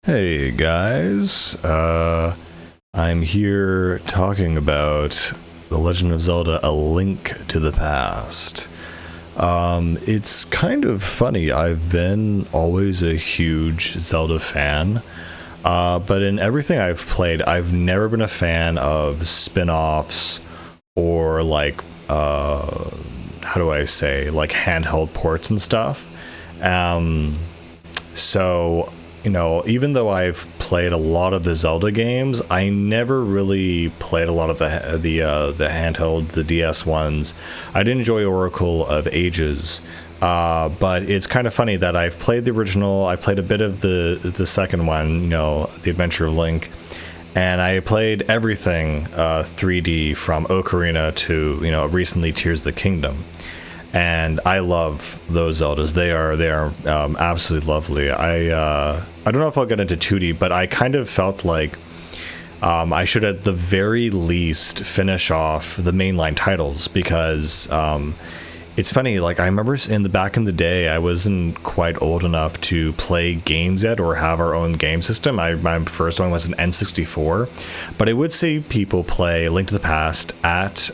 Hey guys, I'm here talking about The Legend of Zelda: A Link to the Past. It's kind of funny, I've been always a huge Zelda fan, but in everything I've played, I've never been a fan of spin-offs or how do I say, like handheld ports and stuff. So even though I've played a lot of the Zelda games, I never really played a lot of the handheld, the DS ones. I did enjoy Oracle of Ages, but it's kind of funny that I've played the original. I played a bit of the second one, The Adventure of Link, and I played everything 3D from Ocarina to recently Tears of the Kingdom. And I love those Zeldas. They are absolutely lovely. I don't know if I'll get into 2D, but I kind of felt like I should at the very least finish off the mainline titles because it's funny. Like I remember back in the day, I wasn't quite old enough to play games yet or have our own game system. My first one was an N64, but I would see people play Link to the Past at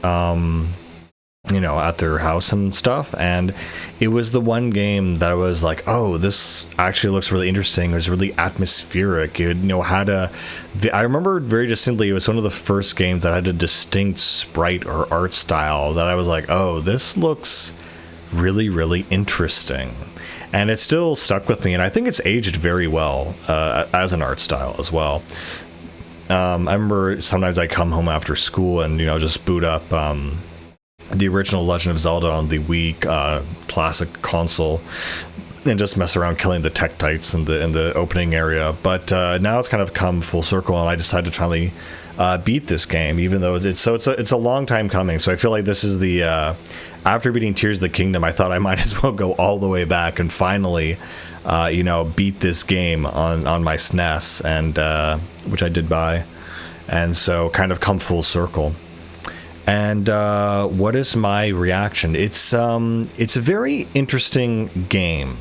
at their house and stuff, and it was the one game that I was like, oh, this actually looks really interesting. It was really atmospheric. It had I remember very distinctly, it was one of the first games that had a distinct sprite or art style that I was like, oh, this looks really, really interesting. And it still stuck with me, and I think it's aged very well as an art style as well. I remember sometimes I come home after school and just boot up the original Legend of Zelda on the Wii classic console and just mess around killing the Tektites in the opening area. But now it's kind of come full circle, and I decided to finally beat this game, even though it's a long time coming. So I feel like this is the after beating Tears of the Kingdom, I thought I might as well go all the way back and finally beat this game on my SNES, and which I did buy, and so kind of come full circle. And what is my reaction? It's a very interesting game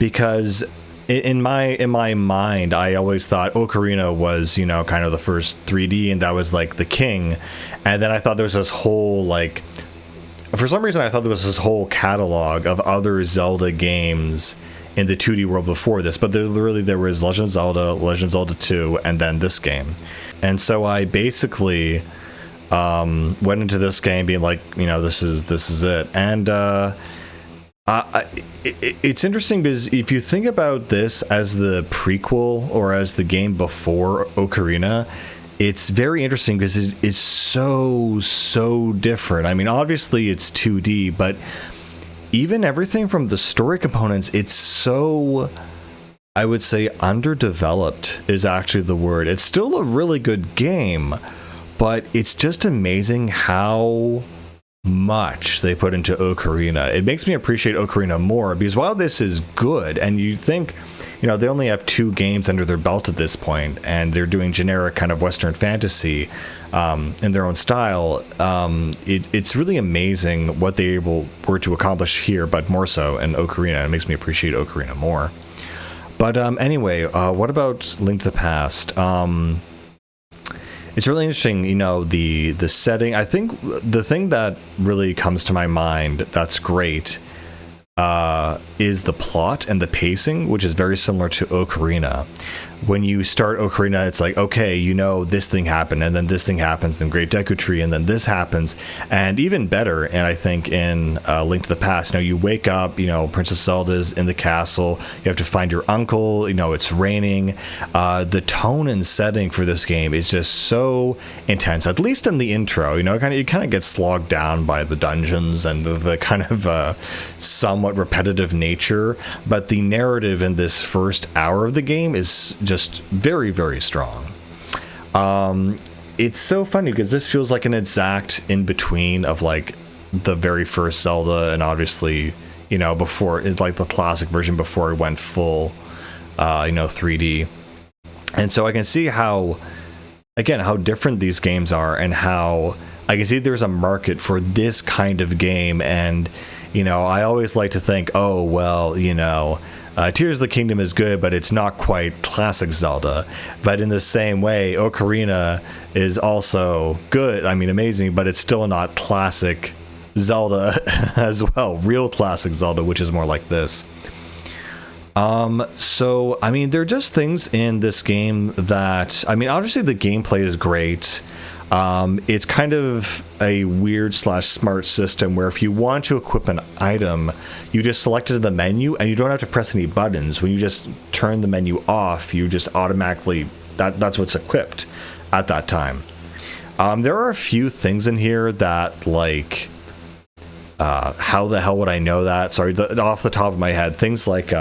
because in my mind, I always thought Ocarina was kind of the first 3D, and that was like the king. And then I thought there was this whole for some reason I thought there was this whole catalog of other Zelda games in the 2D world before this, but there was Legend of Zelda, Legend of Zelda 2, and then this game. And so I basically went into this game being like, this is it. And it's interesting because if you think about this as the prequel or as the game before Ocarina, it's very interesting because it is so different. I mean, obviously it's 2D, but even everything from the story components, it's so, I would say, underdeveloped is actually the word. It's still a really good game, but it's just amazing how much they put into Ocarina. It makes me appreciate Ocarina more because while this is good, and you think, they only have 2 games under their belt at this point, and they're doing generic kind of Western fantasy in their own style, it's really amazing what they were to accomplish here, but more so in Ocarina. It makes me appreciate Ocarina more. But anyway, what about Link to the Past? It's really interesting, the setting. I think the thing that really comes to my mind that's great is the plot and the pacing, which is very similar to Ocarina. When you start Ocarina, it's like, okay, this thing happened, and then this thing happens, then Great Deku Tree, and then this happens. And even better, and I think in Link to the Past, you wake up, Princess Zelda's in the castle, you have to find your uncle, it's raining. The tone and setting for this game is just so intense, at least in the intro. You kind of get slogged down by the dungeons and the kind of somewhat repetitive nature, but the narrative in this first hour of the game is just very, very strong. It's so funny because this feels like an exact in between of like the very first Zelda and obviously before it's like the classic version before it went full 3D. And so I can see how different these games are, and how I can see there's a market for this kind of game. And I always like to think, oh well, Tears of the Kingdom is good, but it's not quite classic Zelda. But in the same way, Ocarina is also good. I mean, amazing, but it's still not classic Zelda as well. Real classic Zelda, which is more like this. So, I mean, there are just things in this game that, I mean, obviously the gameplay is great. It's kind of a weird / smart system where if you want to equip an item, you just select it in the menu and you don't have to press any buttons. When you just turn the menu off, you just automatically, that's what's equipped at that time. There are a few things in here that, like, how the hell would I know that? Sorry, off the top of my head, things like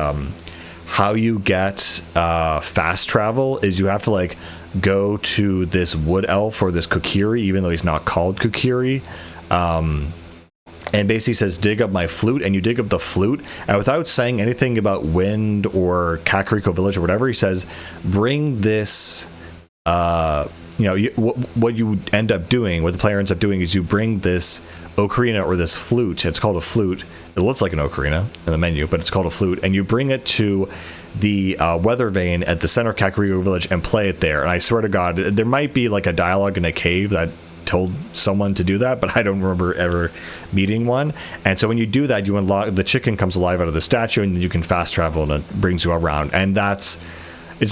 how you get fast travel is you have to, like, go to this wood elf or this Kokiri, even though he's not called Kokiri, and basically says, dig up my flute, and you dig up the flute, and without saying anything about wind or Kakariko village or whatever, he says, bring this, what you end up doing, what the player ends up doing is you bring this ocarina or this flute. It's called a flute. It looks like an ocarina in the menu, but it's called a flute, and you bring it to the weather vane at the center of Kakariko village and play it there. And I swear to God, there might be like a dialogue in a cave that told someone to do that, but I don't remember ever meeting one. And so when you do that, you unlock, the chicken comes alive out of the statue, and then you can fast travel, and it brings you around. And that's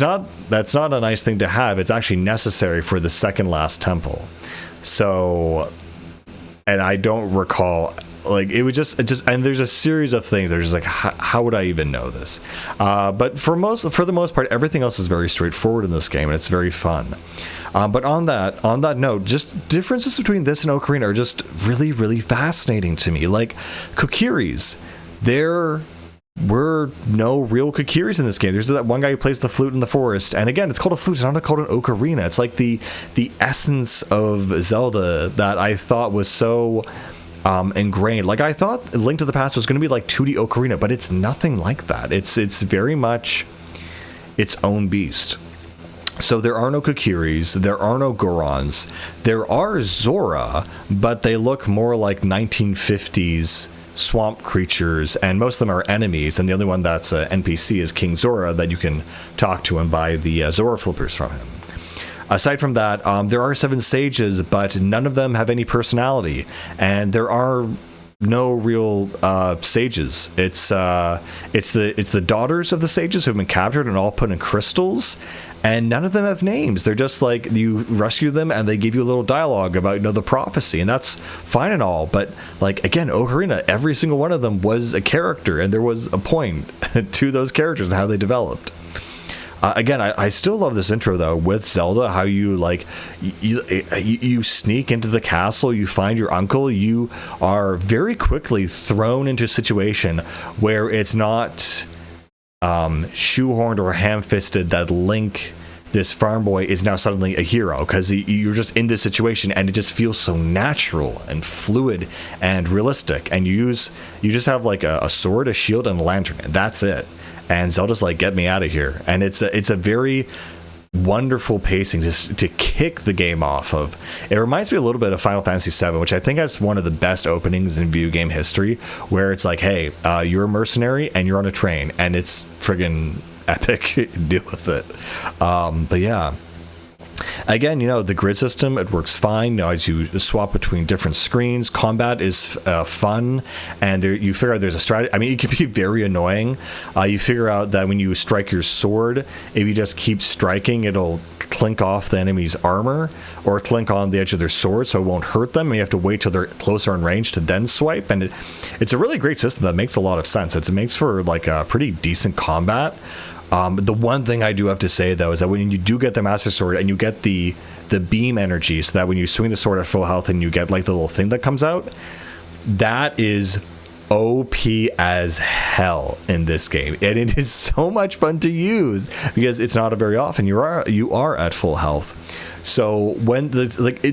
not a nice thing to have. It's actually necessary for the second last temple. So, and I don't recall, like, it was just, and there's a series of things that are just like, how would I even know this? But for the most part, everything else is very straightforward in this game, and it's very fun. But on that note, just differences between this and Ocarina are just really, really fascinating to me. Like, Kokiris, there were no real Kokiris in this game. There's that one guy who plays the flute in the forest, and again, it's called a flute, it's not called an ocarina. It's like the essence of Zelda that I thought was so ingrained. Like, I thought Link to the Past was going to be like 2D Ocarina, but it's nothing like that. It's very much its own beast. So there are no Kokiris, there are no Gorons, there are Zora, but they look more like 1950s swamp creatures, and most of them are enemies, and the only one that's an NPC is King Zora that you can talk to and buy the Zora flippers from him. Aside from that, there are 7 sages, but none of them have any personality, and there are no real sages. It's the daughters of the sages who have been captured and all put in crystals, and none of them have names. They're just like, you rescue them and they give you a little dialogue about, the prophecy, and that's fine and all, but like, again, Ocarina, every single one of them was a character, and there was a point to those characters and how they developed. Again, I still love this intro, though, with Zelda, how you, like, you sneak into the castle, you find your uncle, you are very quickly thrown into a situation where it's not shoehorned or ham-fisted that Link, this farm boy, is now suddenly a hero, because you're just in this situation, and it just feels so natural and fluid and realistic, and you just have, like, a sword, a shield, and a lantern, and that's it. And Zelda's like, get me out of here. And it's a very wonderful pacing just to kick the game off of. It reminds me a little bit of Final Fantasy VII, which I think has one of the best openings in video game history, where it's like, hey, you're a mercenary and you're on a train, and it's friggin' epic. Deal with it. But yeah. Again, the grid system, it works fine. As you swap between different screens, combat is fun, and you figure out there's a strategy. I mean, it can be very annoying. You figure out that when you strike your sword, if you just keep striking, it'll clink off the enemy's armor, or clink on the edge of their sword, so it won't hurt them, and you have to wait till they're closer in range to then swipe. And it's a really great system that makes a lot of sense. It makes for, like, a pretty decent combat. The one thing I do have to say, though, is that when you do get the Master Sword and you get the beam energy, so that when you swing the sword at full health and you get, like, the little thing that comes out, that is OP as hell in this game, and it is so much fun to use because it's not very often you are at full health. So when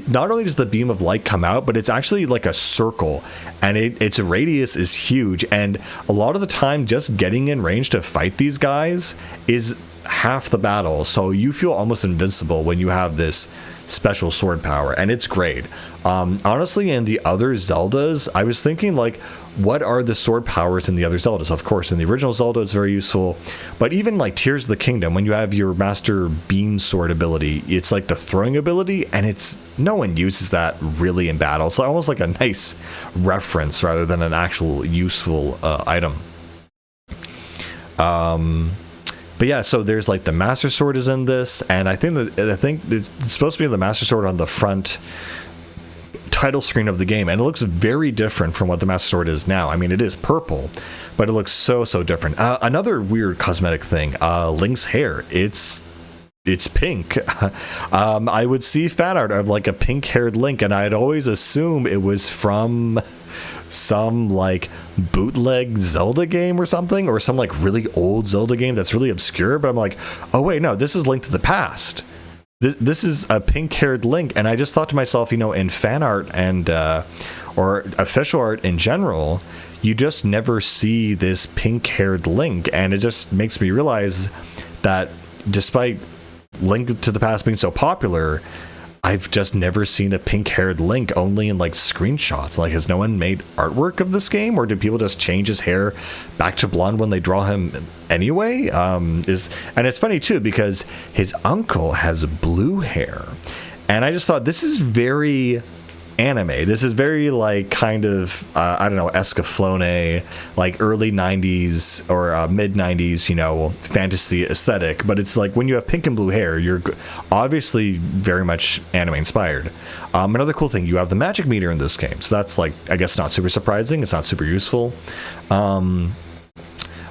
not only does the beam of light come out, but it's actually like a circle, and its radius is huge, and a lot of the time just getting in range to fight these guys is half the battle, so you feel almost invincible when you have this special sword power, and it's great. Honestly, in the other Zeldas, I was thinking, like, what are the sword powers in the other Zeldas? Of course, in the original Zelda, it's very useful, but even like Tears of the Kingdom, when you have your Master Beam Sword ability, it's like the throwing ability, and it's no one uses that really in battle. It's almost like a nice reference rather than an actual useful item. But yeah, so there's like the Master Sword is in this, and I think it's supposed to be the Master Sword on the front title screen of the game, and it looks very different from what the Master Sword is now. I mean, it is purple, but it looks so different. Another weird cosmetic thing, Link's hair. It's pink. I would see fan art of like a pink-haired Link, and I'd always assume it was from some like bootleg Zelda game or something, or some like really old Zelda game that's really obscure, but I'm like, oh wait, no, this is Link to the Past. This is a pink-haired Link, and I just thought to myself, you know, in fan art and or official art in general, you just never see this pink-haired Link, and it just makes me realize that despite Link to the Past being so popular, I've just never seen a pink-haired Link, only in like screenshots. Like, has no one made artwork of this game, or do people just change his hair back to blonde when they draw him anyway? And it's funny too, because his uncle has blue hair, and I just thought, this is very anime. This is very like kind of I don't know, Escaflowne, like early 90s or mid 90s, you know, fantasy aesthetic, but it's like when you have pink and blue hair, you're obviously very much anime inspired. Another cool thing, you have the magic meter in this game, so that's like, I guess, not super surprising. It's not super useful.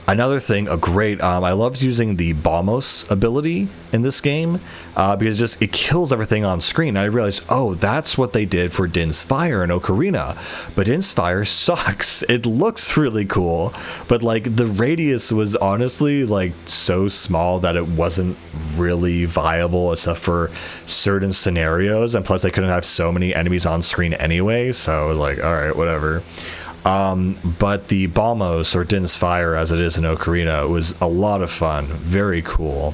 Another thing, I loved using the Bombos ability in this game, because it kills everything on screen. And I realized, oh, that's what they did for Din's Fire and Ocarina. But Din's Fire sucks. It looks really cool, but like the radius was honestly like so small that it wasn't really viable except for certain scenarios. And plus they couldn't have so many enemies on screen anyway. So I was like, all right, whatever. But the Bombos, or Din's Fire as it is in Ocarina, was a lot of fun. Very cool.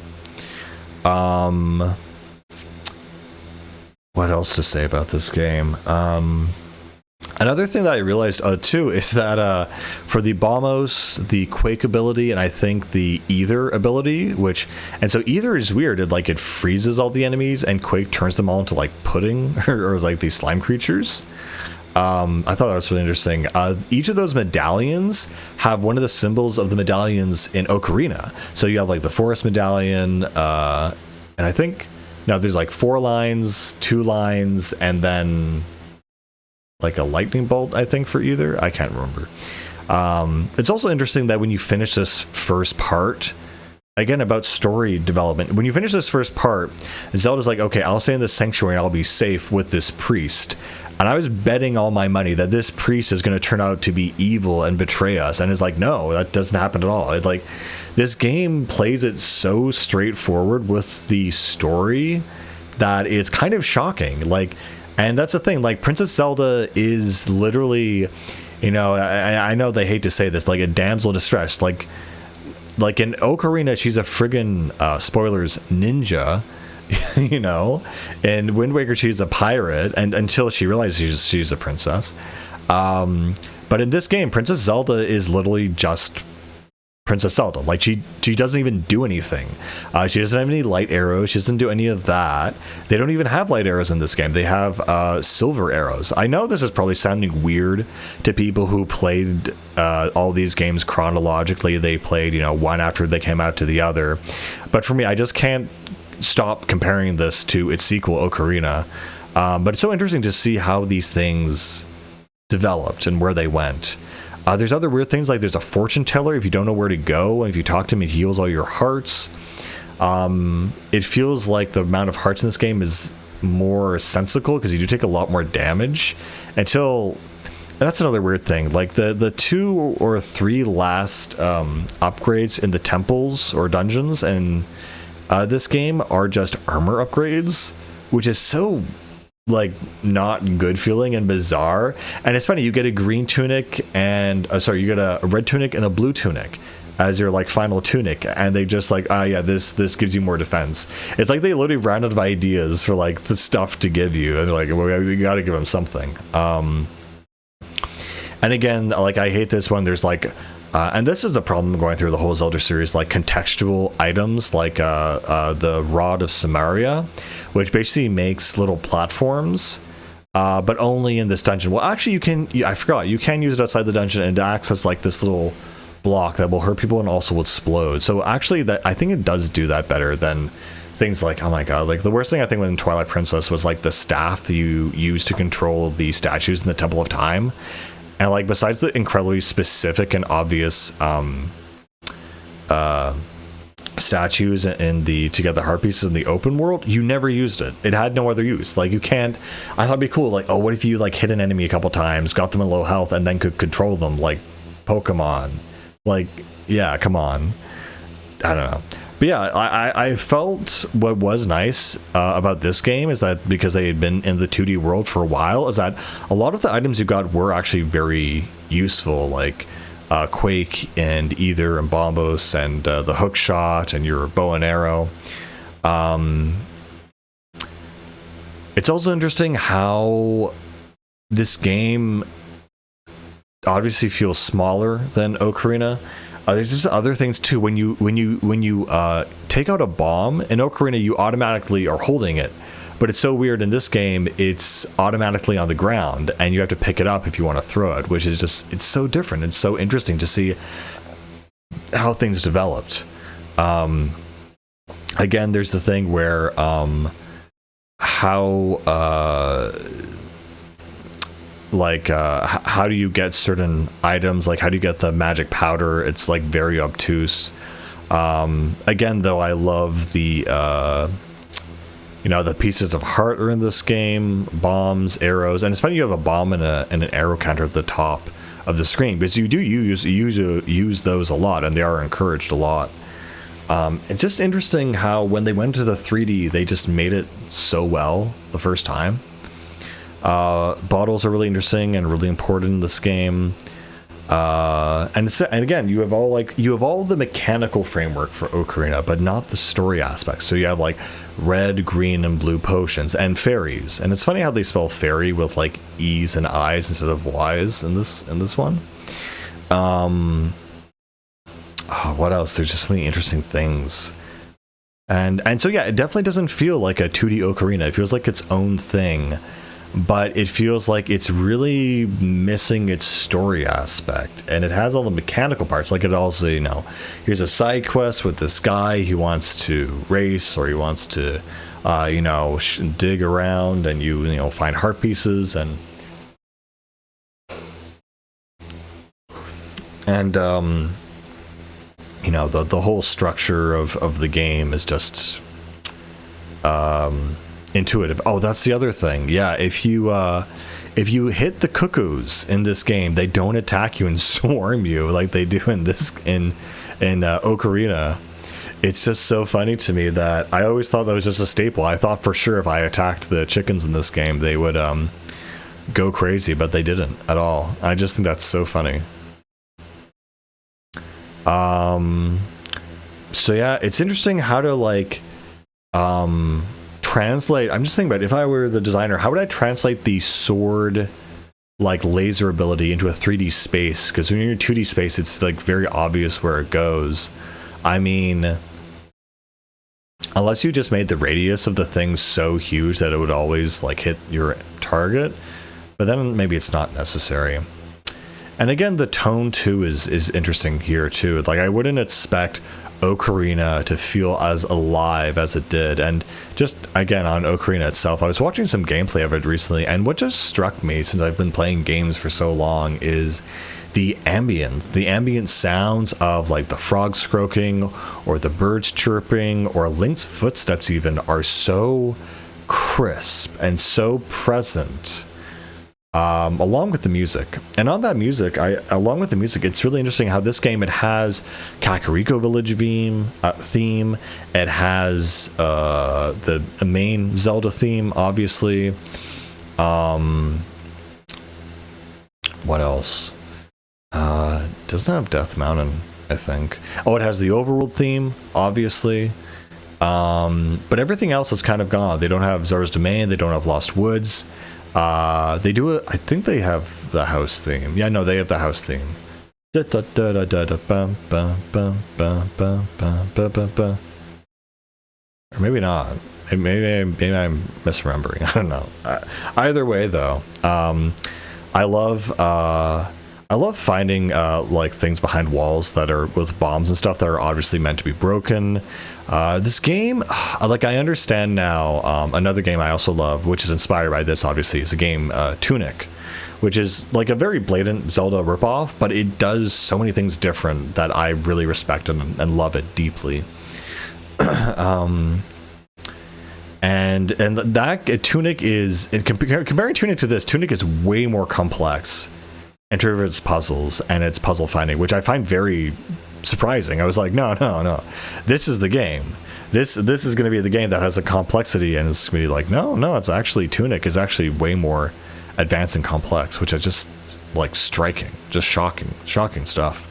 What else to say about this game? Another thing that I realized too is that for the Bombos, the Quake ability, and I think the Ether ability, and so Ether is weird. It freezes all the enemies, and Quake turns them all into like pudding or like these slime creatures. I thought that was really interesting. Each of those medallions have one of the symbols of the medallions in Ocarina. So you have like the forest medallion, and I think there's like 4 lines, 2 lines, and then like a lightning bolt, I think, for either. I can't remember. It's also interesting that when you finish this first part, again, about story development, when you finish this first part, Zelda's like, okay, I'll stay in this sanctuary and I'll be safe with this priest. And I was betting all my money that this priest is going to turn out to be evil and betray us. And it's like, no, that doesn't happen at all. It's like, this game plays it so straightforward with the story that it's kind of shocking. Like, and that's the thing, like, Princess Zelda is literally, you know, I know they hate to say this, like a damsel in distress. Like in Ocarina, she's a friggin' spoilers, ninja. You know, in Wind Waker she's a pirate, and until she realizes she's a princess. But in this game, Princess Zelda is literally just Princess Zelda. Like, she doesn't even do anything. She doesn't have any light arrows. She doesn't do any of that. They don't even have light arrows in this game. They have silver arrows. I know this is probably sounding weird to people who played all these games chronologically. They played, you know, one after they came out to the other. But for me, I just can't stop comparing this to its sequel, Ocarina. But it's so interesting to see how these things developed and where they went. There's other weird things, like there's a fortune teller. If you don't know where to go, and if you talk to him, it heals all your hearts. It feels like the amount of hearts in this game is more sensical, because you do take a lot more damage until... And that's another weird thing. Like the 2 or 3 last upgrades in the temples or dungeons and this game are just armor upgrades, which is so like not good feeling and bizarre. And it's funny, you get a green tunic and you get a red tunic and a blue tunic. as your like final tunic, and they just like, yeah, this gives you more defense. It's like they literally ran out of ideas for like the stuff to give you, and they're like, well, we gotta give them something. And again, like I hate this one. There's like and this is the problem going through the whole Zelda series, like contextual items like the Rod of Samaria, which basically makes little platforms, but only in this dungeon. Well, actually, I forgot, you can use it outside the dungeon and access like this little block that will hurt people and also will explode. So actually, that I think it does do that better than things like, oh my god, like the worst thing I think when Twilight Princess was like the staff you use to control the statues in the Temple of Time. And like besides the incredibly specific and obvious statues in the to get the heart pieces in the open world, you never used it. It had no other use. Like you can't. I thought it'd be cool. Like, oh, what if you like hit an enemy a couple times, got them in low health, and then could control them like Pokemon? Like, yeah, come on. I don't know. But yeah, I felt what was nice about this game is that because they had been in the 2D world for a while, is that a lot of the items you got were actually very useful, like Quake and Ether and Bombos and the hook shot and your bow and arrow. It's also interesting how this game obviously feels smaller than Ocarina. There's just other things too. When you take out a bomb in Ocarina, you automatically are holding it, but it's so weird in this game. It's automatically on the ground, and you have to pick it up if you want to throw it, which is just, it's so different. It's so interesting to see how things developed. Again, there's the thing where how do you get certain items, like how do you get the magic powder? It's like very obtuse. Again, though, I love the the pieces of heart are in this game, bombs, arrows, and it's funny you have a bomb and an arrow counter at the top of the screen, because you do use those a lot, and they are encouraged a lot. It's just interesting how when they went to the 3D, they just made it so well the first time. Bottles are really interesting and really important in this game, and again, you have all the mechanical framework for Ocarina, but not the story aspects. So you have like red, green, and blue potions and fairies, and it's funny how they spell fairy with like E's and I's instead of Y's in this one. What else? There's just so many interesting things. And so yeah, it definitely doesn't feel like a 2D Ocarina. It feels like its own thing, but it feels like it's really missing its story aspect, and it has all the mechanical parts. Like it also, here's a side quest with this guy who wants to race, or he wants to, dig around, and you find heart pieces, and the whole structure of the game is just intuitive. Oh, that's the other thing. Yeah, if you hit the cuckoos in this game, they don't attack you and swarm you like they do in Ocarina. It's just so funny to me that I always thought that was just a staple. I thought for sure if I attacked the chickens in this game, they would go crazy, but they didn't at all. I just think that's so funny. So yeah, it's interesting how to translate. I'm just thinking about, if I were the designer, how would I translate the sword like laser ability into a 3D space? Because when you're in 2D space, it's like very obvious where it goes. I mean, unless you just made the radius of the thing so huge that it would always like hit your target, but then maybe it's not necessary. And again, the tone too is interesting here too. Like I wouldn't expect Ocarina to feel as alive as it did. And just again on Ocarina itself, I was watching some gameplay of it recently, and what just struck me, since I've been playing games for so long, is the ambient sounds of like the frogs croaking or the birds chirping or Link's footsteps even are so crisp and so present, along with the music. And on that music, along with the music, it's really interesting how this game, it has Kakariko Village theme, it has the main Zelda theme, obviously. What else? Doesn't have Death Mountain I think. Oh, it has the overworld theme, obviously. But everything else is kind of gone. They don't have Zora's Domain. They don't have Lost Woods. They do it. I think they have the house theme. Yeah, no, they have the house theme. Or maybe not. Maybe I'm misremembering. I don't know. Either way, though, I love finding like things behind walls that are with bombs and stuff that are obviously meant to be broken. This game, like I understand now, another game I also love, which is inspired by this, obviously, is the game Tunic, which is like a very blatant Zelda ripoff, but it does so many things different that I really respect and love it deeply. And that Tunic is, comparing Tunic to this, Tunic is way more complex in terms of its puzzles and its puzzle finding, which I find very surprising. I was like, no, this is the game. This is going to be the game that has the complexity, and it's going to be like, no, it's actually, Tunic is actually way more advanced and complex, which is just like striking, just shocking stuff.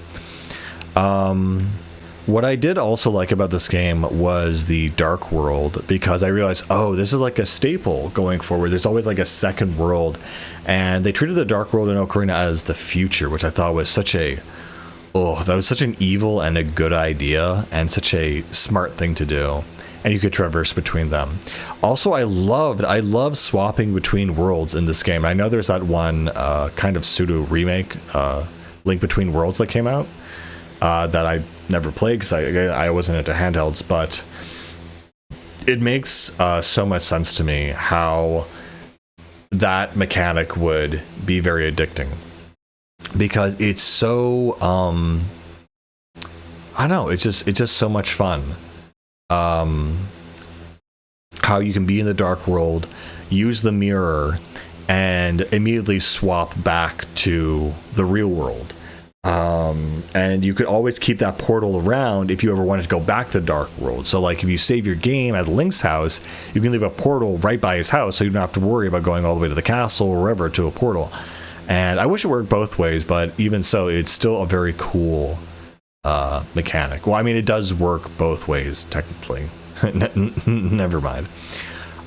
What I did also like about this game was the dark world, because I realized, oh, this is like a staple going forward. There's always like a second world, and they treated the dark world in Ocarina as the future, which I thought was such an evil and a good idea, and such a smart thing to do. And you could traverse between them. Also, I love swapping between worlds in this game. I know there's that one kind of pseudo remake, Link Between Worlds, that came out that I never played because I wasn't into handhelds, but it makes so much sense to me how that mechanic would be very addicting, because it's so I don't know, it's just so much fun. How you can be in the dark world, use the mirror, and immediately swap back to the real world. And you could always keep that portal around if you ever wanted to go back to the dark world. So like if you save your game at Link's house, you can leave a portal right by his house, so you don't have to worry about going all the way to the castle or wherever to a portal. And I wish it worked both ways, but even so, it's still a very cool mechanic. Well, I mean, it does work both ways, technically. Never mind.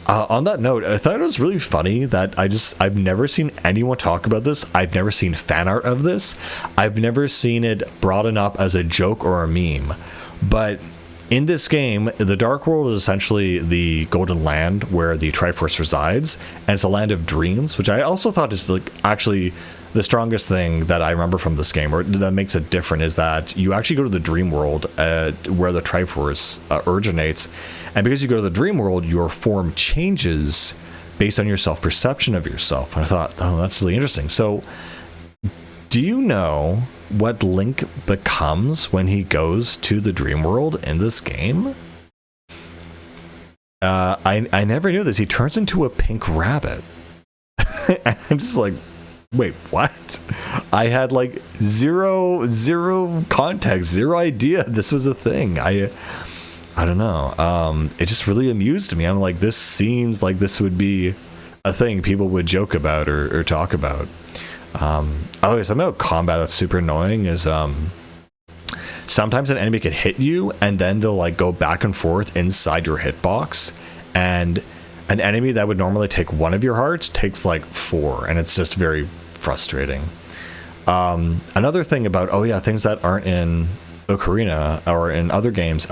On that note, I thought it was really funny that I've never seen anyone talk about this. I've never seen fan art of this. I've never seen it brought up as a joke or a meme. But in this game, the Dark World is essentially the Golden Land where the Triforce resides, and it's a land of dreams, which I also thought is like actually the strongest thing that I remember from this game, or that makes it different, is that you actually go to the dream world where the Triforce originates, and because you go to the dream world, your form changes based on your self-perception of yourself. And I thought, oh, that's really interesting. So do you know what Link becomes when he goes to the dream world in this game? I never knew this. He turns into a pink rabbit. And I'm just like, wait, what? I had like zero context, zero idea this was a thing. I don't know. It just really amused me. I'm like, this seems like this would be a thing people would joke about or talk about. Something about combat that's super annoying is sometimes an enemy can hit you and then they'll like go back and forth inside your hitbox, and an enemy that would normally take one of your hearts takes like 4, and it's just very frustrating. Another thing about things that aren't in Ocarina or in other games,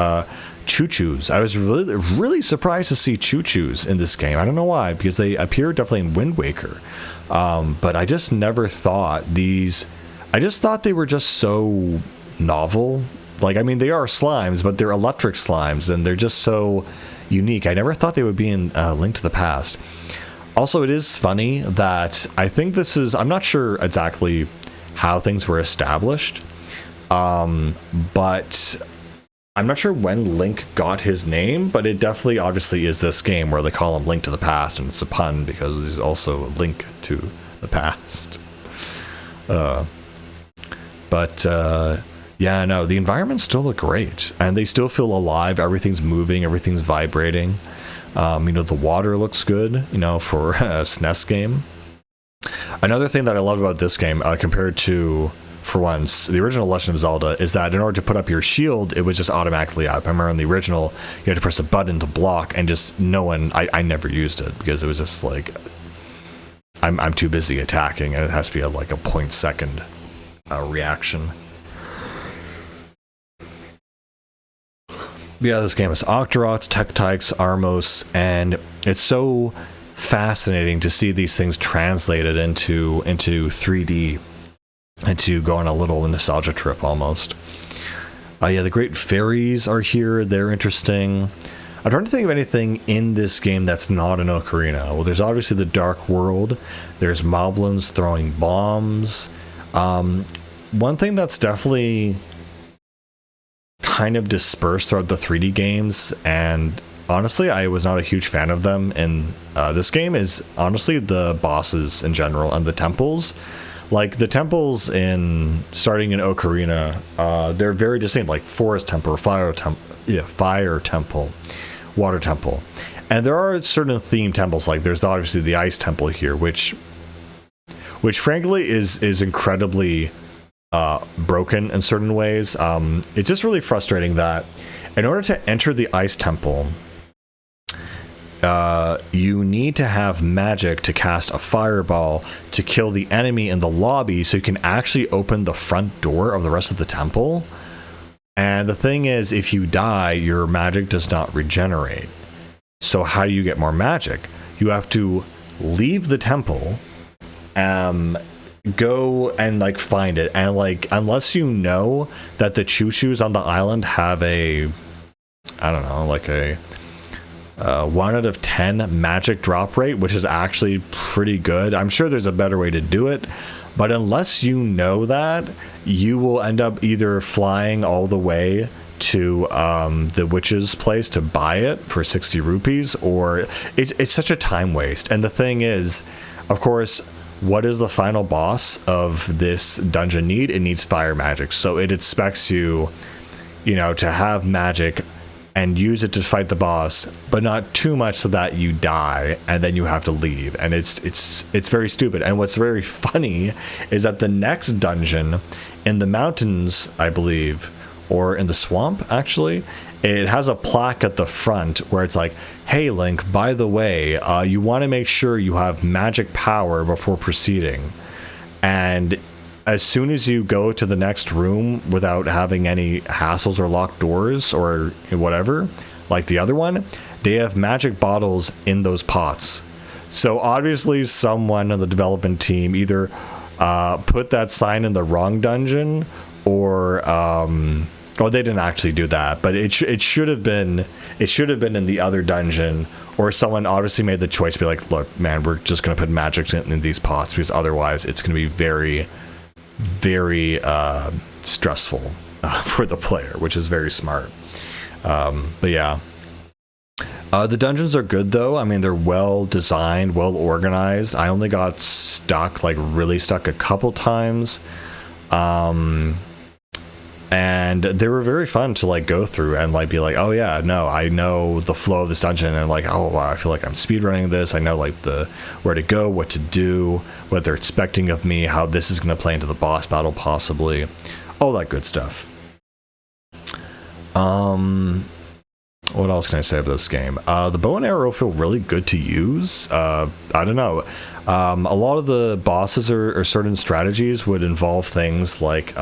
choo-choos. I was really surprised to see choo-choos in this game. I don't know why, because they appear definitely in Wind Waker, but I just never thought I just thought they were just so novel. Like, I mean, they are slimes, but they're electric slimes, and they're just so unique. I never thought they would be in Link to the Past. Also, it is funny that I think I'm not sure exactly how things were established, but I'm not sure when Link got his name, but it definitely obviously is this game where they call him Link to the Past, and it's a pun because he's also a link to the past. Yeah, no, the environments still look great, and they still feel alive. Everything's moving, everything's vibrating. The water looks good, for a SNES game. Another thing that I love about this game, compared to, for once, the original Legend of Zelda, is that in order to put up your shield, it was just automatically up. I remember in the original, you had to press a button to block, and just no one, I never used it because it was just like, I'm too busy attacking, and it has to be like a 0.2 reaction. Yeah, this game is Octoroks, Tektites, Armos, and it's so fascinating to see these things translated into 3D and to go on a little nostalgia trip almost. Yeah, the Great Fairies are here. They're interesting. I'm trying to think of anything in this game that's not an ocarina. Well, there's obviously the Dark World. There's moblins throwing bombs. One thing that's definitely kind of dispersed throughout the 3D games, and honestly I was not a huge fan of them in this game, is honestly the bosses in general and the temples. Like the temples in starting in Ocarina, they're very distinct, like Forest Temple, Fire Temple, Water Temple. And there are certain themed temples, like there's obviously the Ice Temple here, which frankly is incredibly broken in certain ways. It's just really frustrating that in order to enter the Ice Temple, you need to have magic to cast a fireball to kill the enemy in the lobby so you can actually open the front door of the rest of the temple. And the thing is, if you die, your magic does not regenerate. So how do you get more magic? You have to leave the temple, go and like find it, and like unless you know that the choo-choos on the island have a, I don't know, like a 1 out of 10 magic drop rate, which is actually pretty good. I'm sure there's a better way to do it, but unless you know that, you will end up either flying all the way to the witch's place to buy it for 60 rupees, or it's such a time waste. And the thing is, of course, what is the final boss of this dungeon need? It needs fire magic. So it expects you, to have magic and use it to fight the boss, but not too much so that you die and then you have to leave. And it's very stupid. And what's very funny is that the next dungeon in the mountains, I believe, or in the swamp, actually, it has a plaque at the front where it's like, hey, Link, by the way, you want to make sure you have magic power before proceeding. And as soon as you go to the next room without having any hassles or locked doors or whatever, like the other one, they have magic bottles in those pots. So obviously someone on the development team either put that sign in the wrong dungeon, or they didn't actually do that, but it should have been in the other dungeon, or someone obviously made the choice to be like, look, man, we're just going to put magic in these pots because otherwise it's going to be very, very stressful for the player, which is very smart. But yeah, the dungeons are good though. I mean, they're well designed, well organized. I only got really stuck a couple times. And they were very fun to like go through and like be like, oh yeah, no, I know the flow of this dungeon, and like, oh wow, I feel like I'm speedrunning this. I know like where to go, what to do, what they're expecting of me, how this is going to play into the boss battle possibly, all that good stuff. What else can I say about this game? The bow and arrow feel really good to use. I don't know. A lot of the bosses or certain strategies would involve things like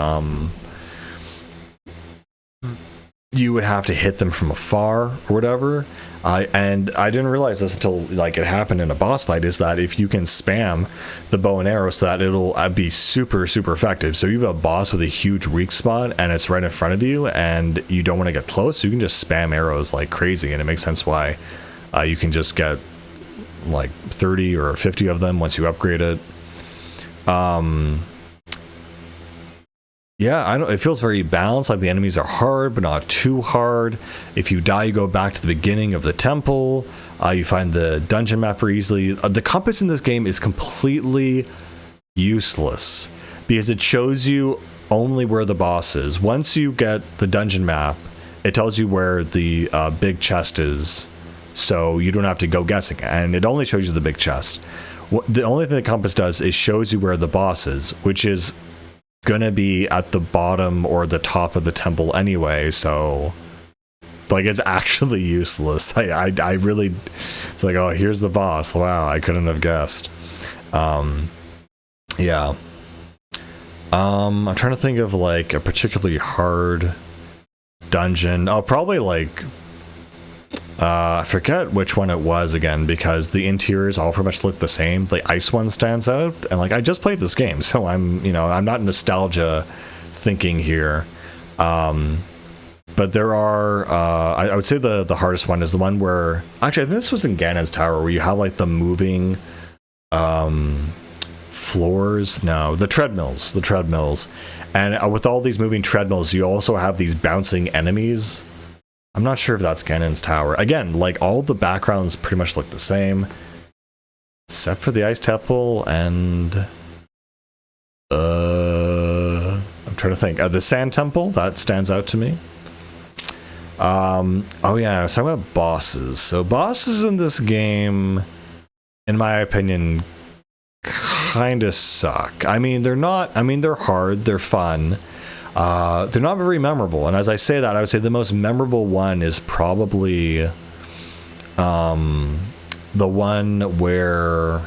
you would have to hit them from afar or whatever. And I didn't realize this until like it happened in a boss fight, is that if you can spam the bow and arrow so that it'll be super, super effective. So you have a boss with a huge weak spot and it's right in front of you and you don't want to get close, you can just spam arrows like crazy, and it makes sense why you can just get like 30 or 50 of them once you upgrade it. Yeah, it feels very balanced, like the enemies are hard, but not too hard. If you die, you go back to the beginning of the temple. You find the dungeon map very easily. The compass in this game is completely useless because it shows you only where the boss is. Once you get the dungeon map, it tells you where the big chest is, so you don't have to go guessing, and it only shows you the big chest. The only thing the compass does is shows you where the boss is, which is gonna be at the bottom or the top of the temple anyway, so like it's actually useless. I really, it's like, oh, here's the boss. Wow, I couldn't have guessed. Yeah. I'm trying to think of like a particularly hard dungeon. Oh, probably like I forget which one it was again, because the interiors all pretty much look the same. The ice one stands out, and like I just played this game, so I'm not nostalgia thinking here. But there are I would say the hardest one is the one where, actually I think this was in Ganon's Tower, where you have like the moving floors, no, the treadmills, and with all these moving treadmills you also have these bouncing enemies. I'm not sure if that's Ganon's Tower. Again, like all the backgrounds pretty much look the same, except for the Ice Temple and I'm trying to think. The Sand Temple, that stands out to me. Oh yeah, I was talking about bosses. So bosses in this game, in my opinion, kind of suck. I mean, they're hard, they're fun. They're not very memorable, and as I say that, I would say the most memorable one is probably the one where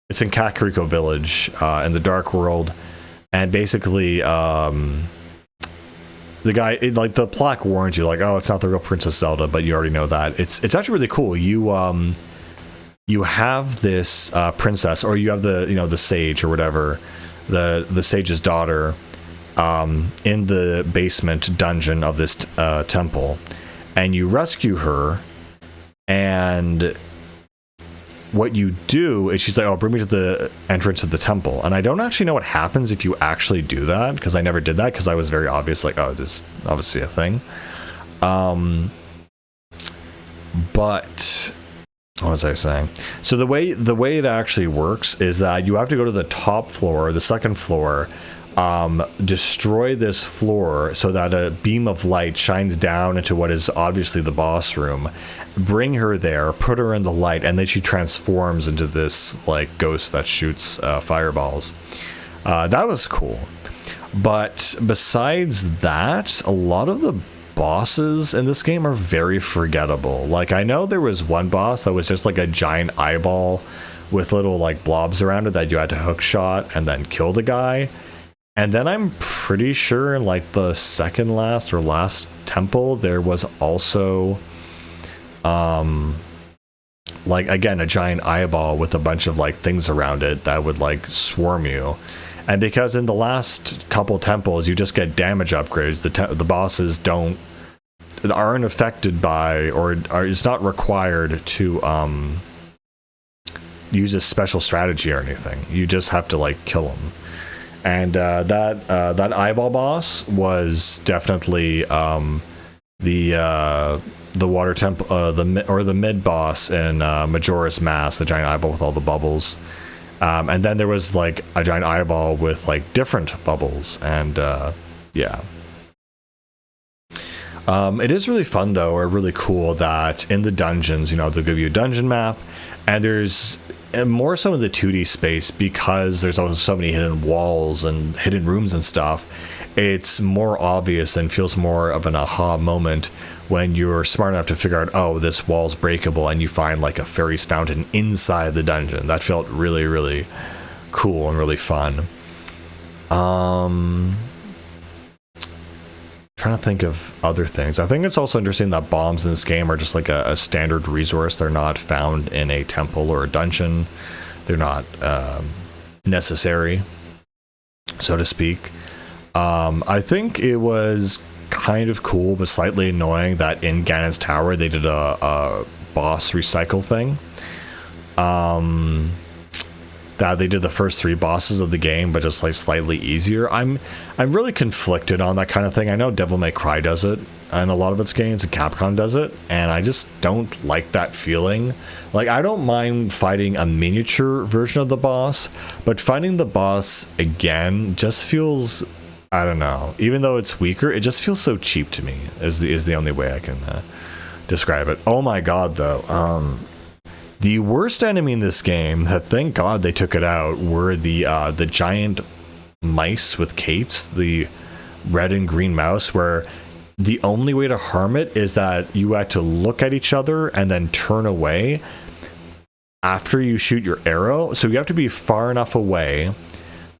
it's in Kakariko Village in the Dark World, and basically the guy, like the plaque warns you, like, oh, it's not the real Princess Zelda, but you already know that. It's actually really cool. You have this princess, or you have the sage or whatever, the sage's daughter, in the basement dungeon of this temple, and you rescue her, and what you do is she's like, oh, bring me to the entrance of the temple. And I don't actually know what happens if you actually do that, because I never did that, because I was very obvious, like, oh, there's obviously a thing. But what was I saying? So the way it actually works is that you have to go to the top floor, the second floor, destroy this floor so that a beam of light shines down into what is obviously the boss room, bring her there, put her in the light, and then she transforms into this like ghost that shoots fireballs. That was cool. But besides that, a lot of the bosses in this game are very forgettable. Like, I know there was one boss that was just like a giant eyeball with little like blobs around it that you had to hook shot and then kill the guy. And then I'm pretty sure in like the second last or last temple, there was also like, again, a giant eyeball with a bunch of like things around it that would like swarm you. And because in the last couple temples you just get damage upgrades, the bosses aren't affected by, or it's not required to use a special strategy or anything. You just have to like kill them. And that eyeball boss was definitely the water temple, the mid boss in Majora's Mask, the giant eyeball with all the bubbles. And then there was like a giant eyeball with like different bubbles, and yeah. It is really fun though, or really cool that in the dungeons, they'll give you a dungeon map, and there's more so in the 2D space, because there's also so many hidden walls and hidden rooms and stuff. It's more obvious and feels more of an aha moment when you're smart enough to figure out, oh, this wall's breakable, and you find like a fairy's fountain inside the dungeon. That felt really, really cool and really fun. Trying to think of other things. I think it's also interesting that bombs in this game are just like a standard resource. They're not found in a temple or a dungeon. They're not necessary, so to speak. I think it was kind of cool but slightly annoying that in Ganon's Tower they did a boss recycle thing. That they did the first 3 bosses of the game, but just like slightly easier. I'm really conflicted on that kind of thing. I know Devil May Cry does it in a lot of its games, and Capcom does it, and I just don't like that feeling. Like, I don't mind fighting a miniature version of the boss, but fighting the boss again just feels, I don't know. Even though it's weaker, it just feels so cheap to me. Is the only way I can describe it. Oh my god, though. The worst enemy in this game, thank God they took it out, were the giant mice with capes, the red and green mouse, where the only way to harm it is that you had to look at each other and then turn away after you shoot your arrow. So you have to be far enough away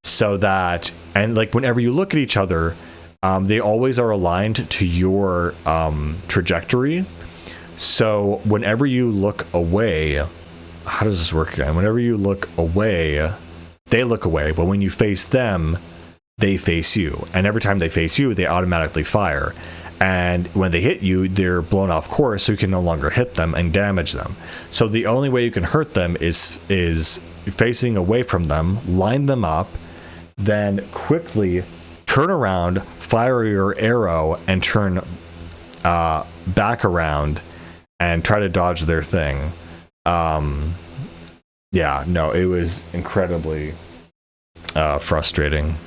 so that, and like whenever you look at each other, they always are aligned to your trajectory. So whenever you look away, how does this work again? Whenever you look away, they look away, but when you face them, they face you. And every time they face you, they automatically fire. And when they hit you, they're blown off course, so you can no longer hit them and damage them. So the only way you can hurt them is facing away from them, line them up, then quickly turn around, fire your arrow, and turn back around and try to dodge their thing. Yeah, no, it was incredibly frustrating.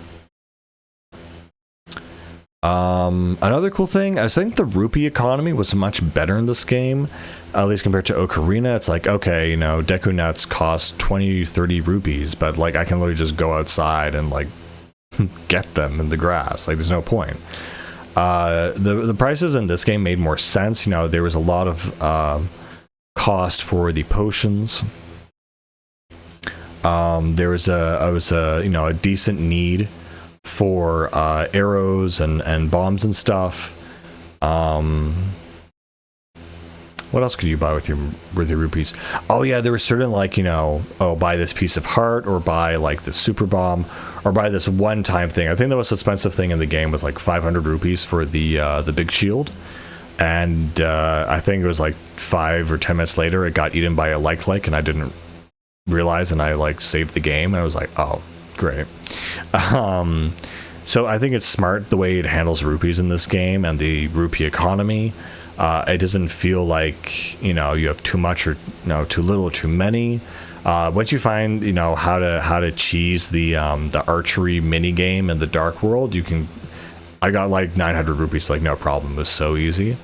Another cool thing, I think the rupee economy was much better in this game, at least compared to Ocarina. It's like, okay, you know, Deku Nuts cost 20-30 rupees, but like I can literally just go outside and like get them in the grass. Like there's no point. The prices in this game made more sense. You know, there was a lot of cost for the potions. There was a decent need for arrows and bombs and stuff. What else could you buy with your rupees? Oh yeah, there were certain, like, you know, buy this piece of heart, or buy like the super bomb, or buy this one-time thing. I think the most expensive thing in the game was like 500 rupees for the big shield, and I think it was like 5 or 10 minutes later it got eaten by a like, and I didn't realize, and I like saved the game, and I was like, oh great. So I think it's smart the way it handles rupees in this game and the rupee economy. It doesn't feel like, you know, you have too much or, you know, too little or too many. Once you find, you know, how to cheese the archery mini game in the Dark World, you can. I got like 900 rupees, like no problem. It was so easy.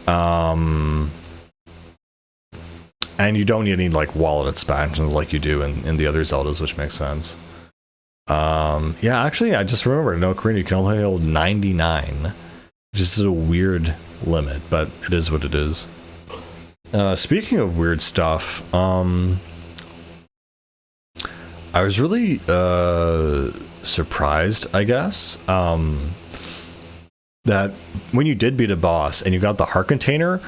And you don't need any like wallet expansions like you do in the other Zeldas, which makes sense. Yeah, actually, I just remembered in Ocarina you can only hold 99, which is a weird limit, but it is what it is. Speaking of weird stuff, I was really surprised, I guess, that when you did beat a boss and you got the heart container,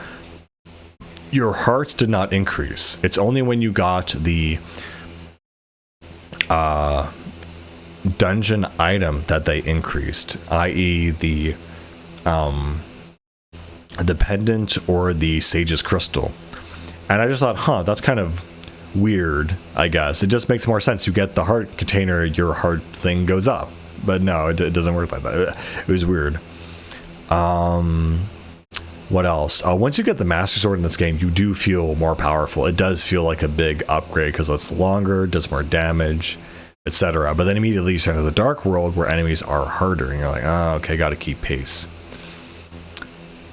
your hearts did not increase. It's only when you got the dungeon item that they increased, i.e. the pendant or the sage's crystal. And I just thought, that's kind of weird, I guess. It just makes more sense. You get the heart container, your heart thing goes up. But no, it doesn't work like that. It was weird. What else? Once you get the Master Sword in this game, you do feel more powerful. It does feel like a big upgrade because it's longer, does more damage, etc. But then immediately you start into the Dark World where enemies are harder, and you're like, oh, okay, gotta keep pace.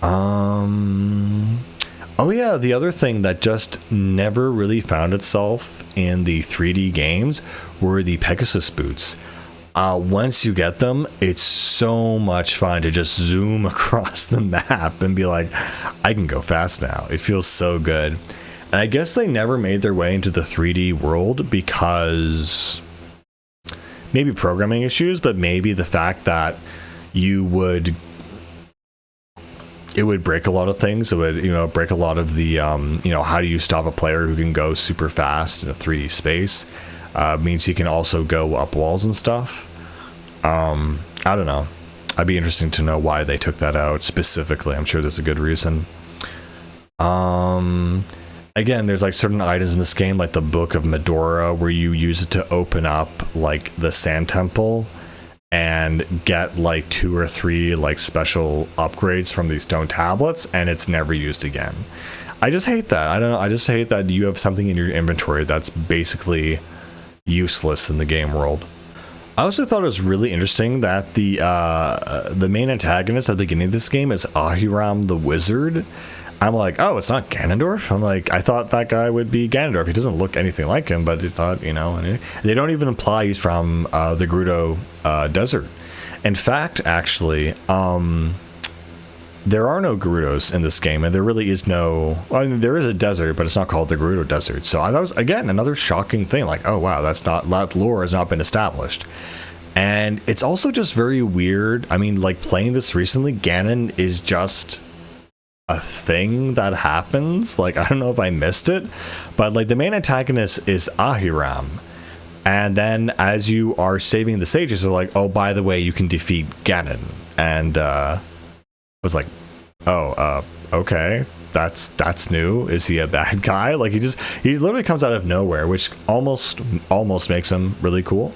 Oh yeah, the other thing that just never really found itself in the 3D games were the Pegasus boots. Once you get them, it's so much fun to just zoom across the map and be like, I can go fast now. It feels so good. And I guess they never made their way into the 3D world because maybe programming issues, but maybe the fact that it would break a lot of things. It would, you know, break a lot of the, you know, how do you stop a player who can go super fast in a 3D space? Means he can also go up walls and stuff. I don't know. I'd be interesting to know why they took that out specifically. I'm sure there's a good reason. Again, there's like certain items in this game, like the Book of Medora, where you use it to open up like the Sand Temple and get like 2 or 3 like special upgrades from these stone tablets, and it's never used again. I just hate that. I don't know. I just hate that you have something in your inventory that's basically useless in the game world. I also thought it was really interesting that the main antagonist at the beginning of this game is Ahiram the Wizard. I'm like, oh, it's not Ganondorf. I'm like, I thought that guy would be Ganondorf. He doesn't look anything like him, but I thought, you know, and they don't even imply he's from the Gerudo Desert. In fact, actually, there are no Gerudos in this game, and there really is no. Well, I mean, there is a desert, but it's not called the Gerudo Desert. So that was again another shocking thing. Like, oh wow, that lore has not been established, and it's also just very weird. I mean, like playing this recently, Ganon is just a thing that happens. Like, I don't know if I missed it, but like the main antagonist is Ahiram. And then as you are saving the sages, they're like, oh, by the way, you can defeat Ganon. And I was like, oh, okay, that's new. Is he a bad guy? Like he literally comes out of nowhere, which almost makes him really cool.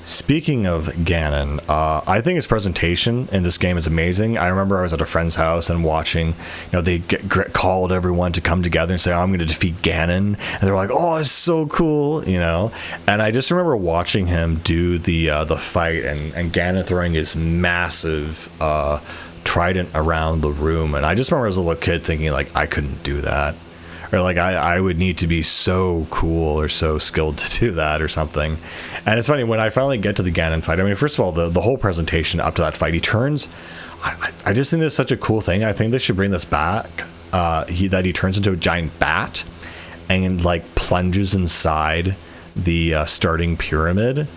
Speaking of Ganon, I think his presentation in this game is amazing. I remember I was at a friend's house and watching, you know, they called everyone to come together and say, oh, I'm going to defeat Ganon. And they were like, oh, it's so cool, you know? And I just remember watching him do the fight and Ganon throwing his massive trident around the room. And I just remember as a little kid thinking, like, I couldn't do that. Or like I would need to be so cool or so skilled to do that or something. And it's funny when I finally get to the Ganon fight. I mean, first of all, the whole presentation up to that fight, he turns. I just think this is such a cool thing. I think they should bring this back. He turns into a giant bat and like plunges inside the starting pyramid.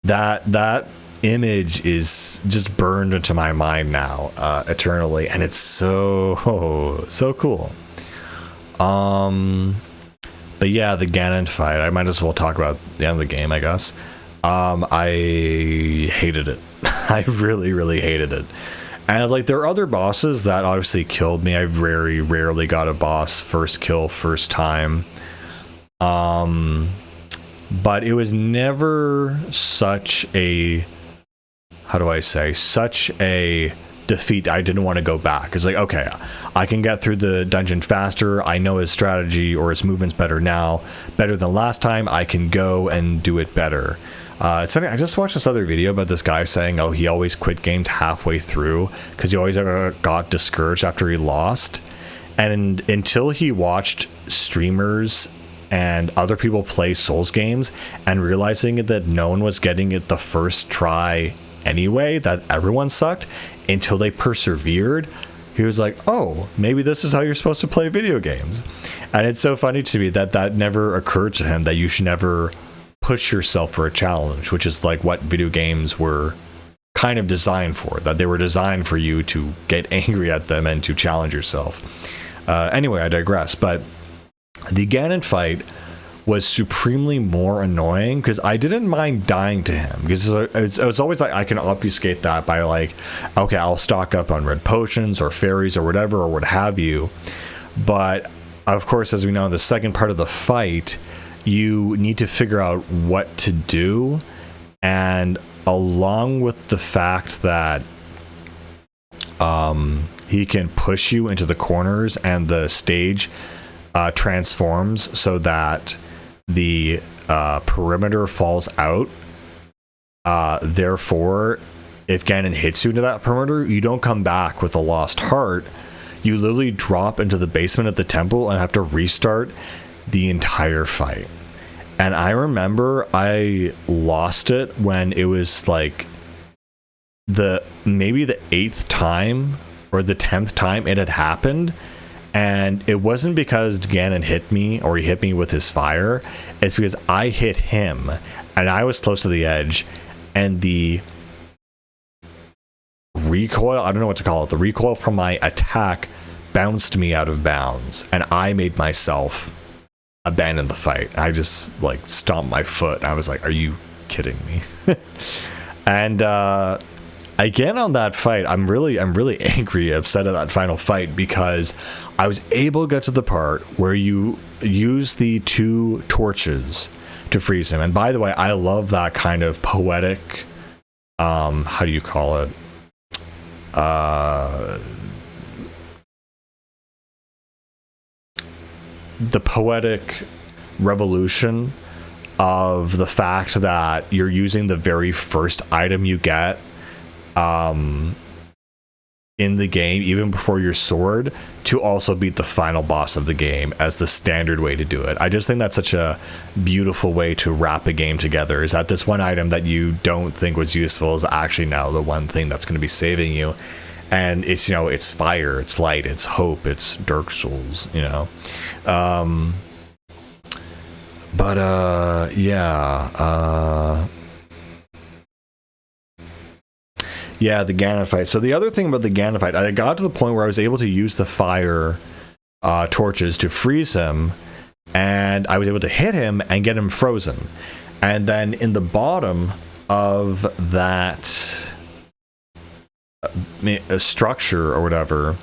That image is just burned into my mind now eternally, and it's so cool. But yeah, the Ganon fight, I might as well talk about the end of the game, I guess. I hated it. I really hated it. And like, there are other bosses that obviously killed me. I very rarely got a boss first kill, first time. But it was never such a, how do I say, such a defeat I didn't want to go back. It's like, okay, I can get through the dungeon faster. I know his strategy or his movements better now, better than last time. I can go and do it better. It's funny, I just watched this other video about this guy saying, oh, he always quit games halfway through because he always got discouraged after he lost. And until he watched streamers and other people play Souls games and realizing that no one was getting it the first try anyway, that everyone sucked, until they persevered, he was like, oh, maybe this is how you're supposed to play video games. And it's so funny to me that never occurred to him, that you should never push yourself for a challenge, which is like what video games were kind of designed for, that they were designed for you to get angry at them and to challenge yourself. Anyway, I digress, but the Ganon fight was supremely more annoying because I didn't mind dying to him, because it's always like I can obfuscate that by like, okay, I'll stock up on red potions or fairies or whatever or what have you. But of course, as we know, in the second part of the fight, you need to figure out what to do. And along with the fact that he can push you into the corners and the stage transforms so that the perimeter falls out. Therefore, if Ganon hits you into that perimeter, you don't come back with a lost heart. You literally drop into the basement of the temple and have to restart the entire fight. And I remember I lost it when it was like maybe the 8th time or the 10th time it had happened. And it wasn't because Ganon hit me or he hit me with his fire. It's because I hit him and I was close to the edge, and the recoil, I don't know what to call it, the recoil from my attack bounced me out of bounds, and I made myself abandon the fight. I just like stomped my foot. I was like, are you kidding me? And again, on that fight, I'm really angry, upset at that final fight, because I was able to get to the part where you use the 2 torches to freeze him. And by the way, I love that kind of poetic, how do you call it? The poetic revolution of the fact that you're using the very first item you get in the game, even before your sword, to also beat the final boss of the game as the standard way to do it. I just think that's such a beautiful way to wrap a game together, is that this one item that you don't think was useful is actually now the one thing that's going to be saving you. And it's, you know, it's fire, it's light, it's hope, it's Dark Souls, you know. Yeah, the Ganon fight. So the other thing about the Ganon fight, I got to the point where I was able to use the fire torches to freeze him, and I was able to hit him and get him frozen. And then in the bottom of that structure or whatever,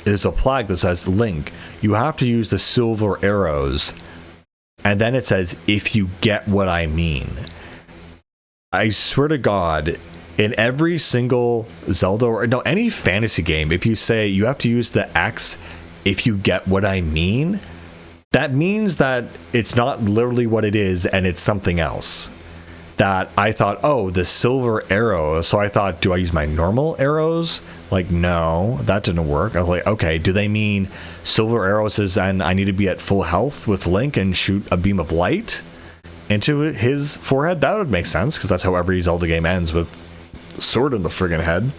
is a plaque that says, Link, you have to use the silver arrows. And then it says, if you get what I mean. I swear to God, in every single Zelda or no, any fantasy game, if you say you have to use the X if you get what I mean, that means that it's not literally what it is and it's something else. That I thought, oh, the silver arrow. So I thought, do I use my normal arrows? Like, no, that didn't work. I was like, okay, do they mean silver arrows is and I need to be at full health with Link and shoot a beam of light into his forehead? That would make sense, because that's how every Zelda game ends, with sword in the friggin' head.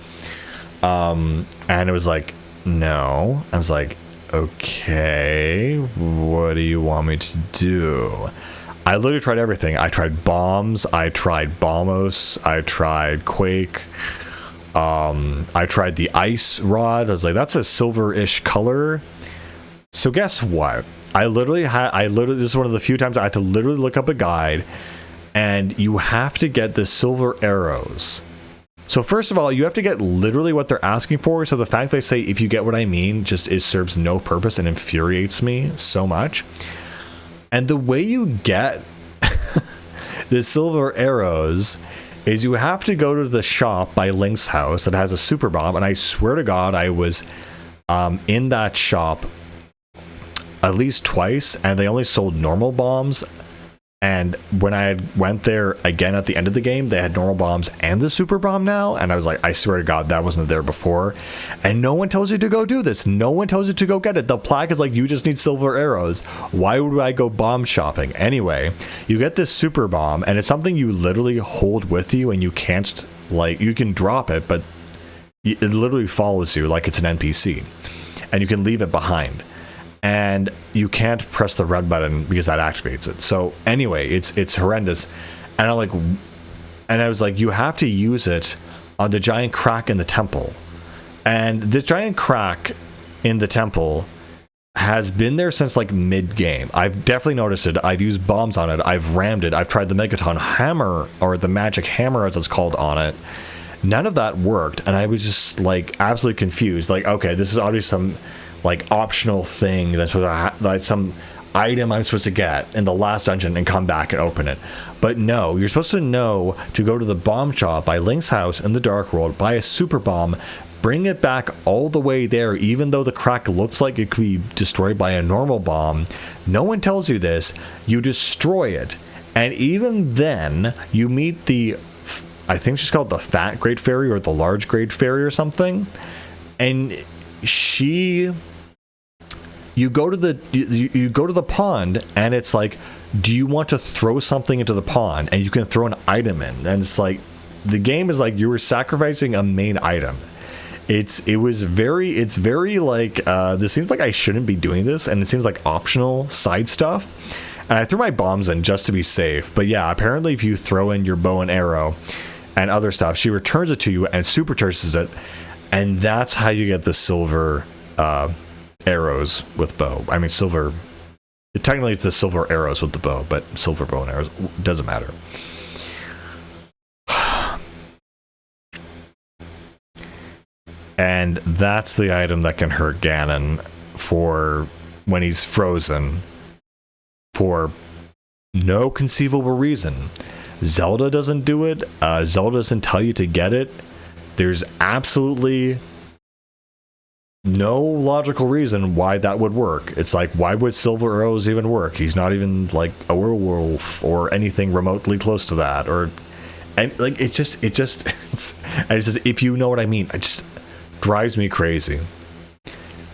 And it was like, no. I was like, okay, what do you want me to do? I literally tried everything. I tried bombs, I tried bombos, I tried quake, I tried the ice rod. I was like, that's a silver-ish color. So guess what? I literally, this is one of the few times I had to literally look up a guide, and you have to get the silver arrows. So first of all, you have to get literally what they're asking for. So the fact they say, if you get what I mean, just serves no purpose and infuriates me so much. And the way you get the silver arrows is you have to go to the shop by Link's house that has a super bomb. And I swear to God, I was in that shop at least twice, and they only sold normal bombs. And when I went there again at the end of the game, they had normal bombs and the super bomb now. And I was like, I swear to God, that wasn't there before. And no one tells you to go do this. No one tells you to go get it. The plaque is like, you just need silver arrows. Why would I go bomb shopping? Anyway, you get this super bomb, and it's something you literally hold with you, and you can't, like, you can drop it, but it literally follows you like it's an NPC. And you can leave it behind. And you can't press the red button because that activates it. So anyway, it's horrendous. And I was like, you have to use it on the giant crack in the temple. And the giant crack in the temple has been there since like mid-game. I've definitely noticed it. I've used bombs on it. I've rammed it. I've tried the Megaton hammer, or the magic hammer as it's called, on it. None of that worked. And I was just like absolutely confused. Like, okay, this is obviously some like optional thing that's like some item I'm supposed to get in the last dungeon and come back and open it. But no, you're supposed to know to go to the bomb shop by Link's house in the Dark World, buy a super bomb, bring it back all the way there, even though the crack looks like it could be destroyed by a normal bomb. No one tells you this. You destroy it, and even then you meet the, I think she's called the Fat Great Fairy or the Large Great Fairy or something, and you go to the pond, and it's like, do you want to throw something into the pond? And you can throw an item in, and it's like, the game is like you were sacrificing a main item. It's very like, this seems like I shouldn't be doing this, and it seems like optional side stuff. And I threw my bombs in just to be safe. But yeah, apparently if you throw in your bow and arrow and other stuff, she returns it to you and supercharges it. And that's how you get the silver arrows with bow. I mean, silver. Technically, it's the silver arrows with the bow, but silver bow and arrows doesn't matter. And that's the item that can hurt Ganon for when he's frozen for no conceivable reason. Zelda doesn't do it. Zelda doesn't tell you to get it. There's absolutely no logical reason why that would work. It's like, why would silver arrows even work? He's not even like a werewolf or anything remotely close to that, or And like if you know what I mean, it just drives me crazy.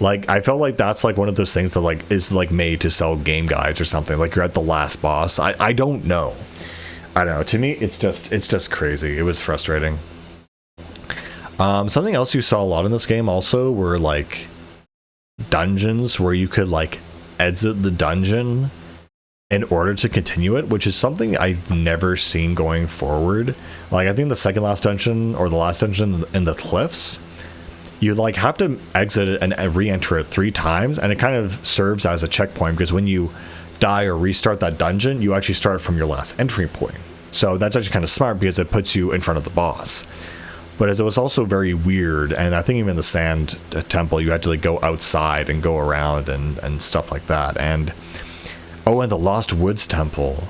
Like, I felt like that's like one of those things that like is like made to sell game guides or something. Like, you're at the last boss. I don't know. I don't know. To me, it's just crazy. It was frustrating. Something else you saw a lot in this game also were like dungeons where you could like exit the dungeon in order to continue it, which is something I've never seen going forward. Like, I think the second last dungeon or the last dungeon in the cliffs, you like have to exit it and re-enter it 3 times, and it kind of serves as a checkpoint because when you die or restart that dungeon, you actually start from your last entry point. So that's actually kind of smart because it puts you in front of the boss. But it was also very weird, and I think even the sand temple, you had to like go outside and go around and stuff like that. And the Lost Woods temple,